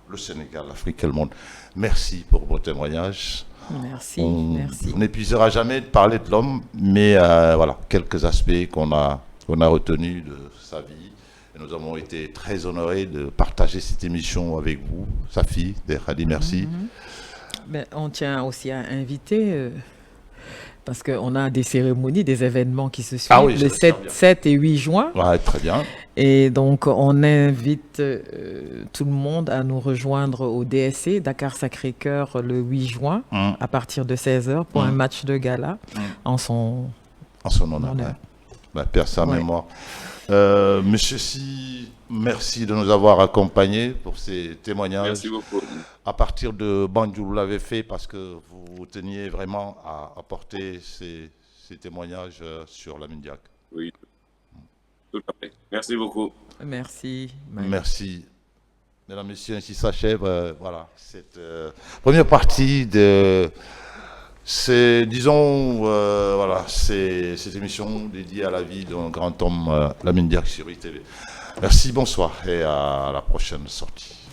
le Sénégal, l'Afrique et le monde. Merci pour vos témoignages. Merci. On n'épuisera jamais de parler de l'homme, mais voilà, quelques aspects qu'on a retenus de sa vie. Et nous avons été très honorés de partager cette émission avec vous, Safi Khadi, merci. Ben, on tient aussi à inviter... parce qu'on a des cérémonies, des événements qui se suivent le 7 et 8 juin. Ouais, très bien. Et donc, on invite tout le monde à nous rejoindre au DSC, Dakar Sacré-Cœur, le 8 juin, à partir de 16h, pour un match de gala en son honneur. Ouais. Père sa mémoire. Monsieur Si, merci de nous avoir accompagnés pour ces témoignages. Merci beaucoup. À partir de Banjul, vous l'avez fait parce que vous teniez vraiment à apporter ces témoignages sur Lamine Diack. Oui, tout à fait. Merci beaucoup. Merci. Merci. Mesdames, Messieurs, ainsi s'achève voilà, cette première partie de... voilà, c'est cette émission dédiée à la vie d'un grand homme, Lamine Diack sur ITV. Merci, bonsoir et à la prochaine sortie.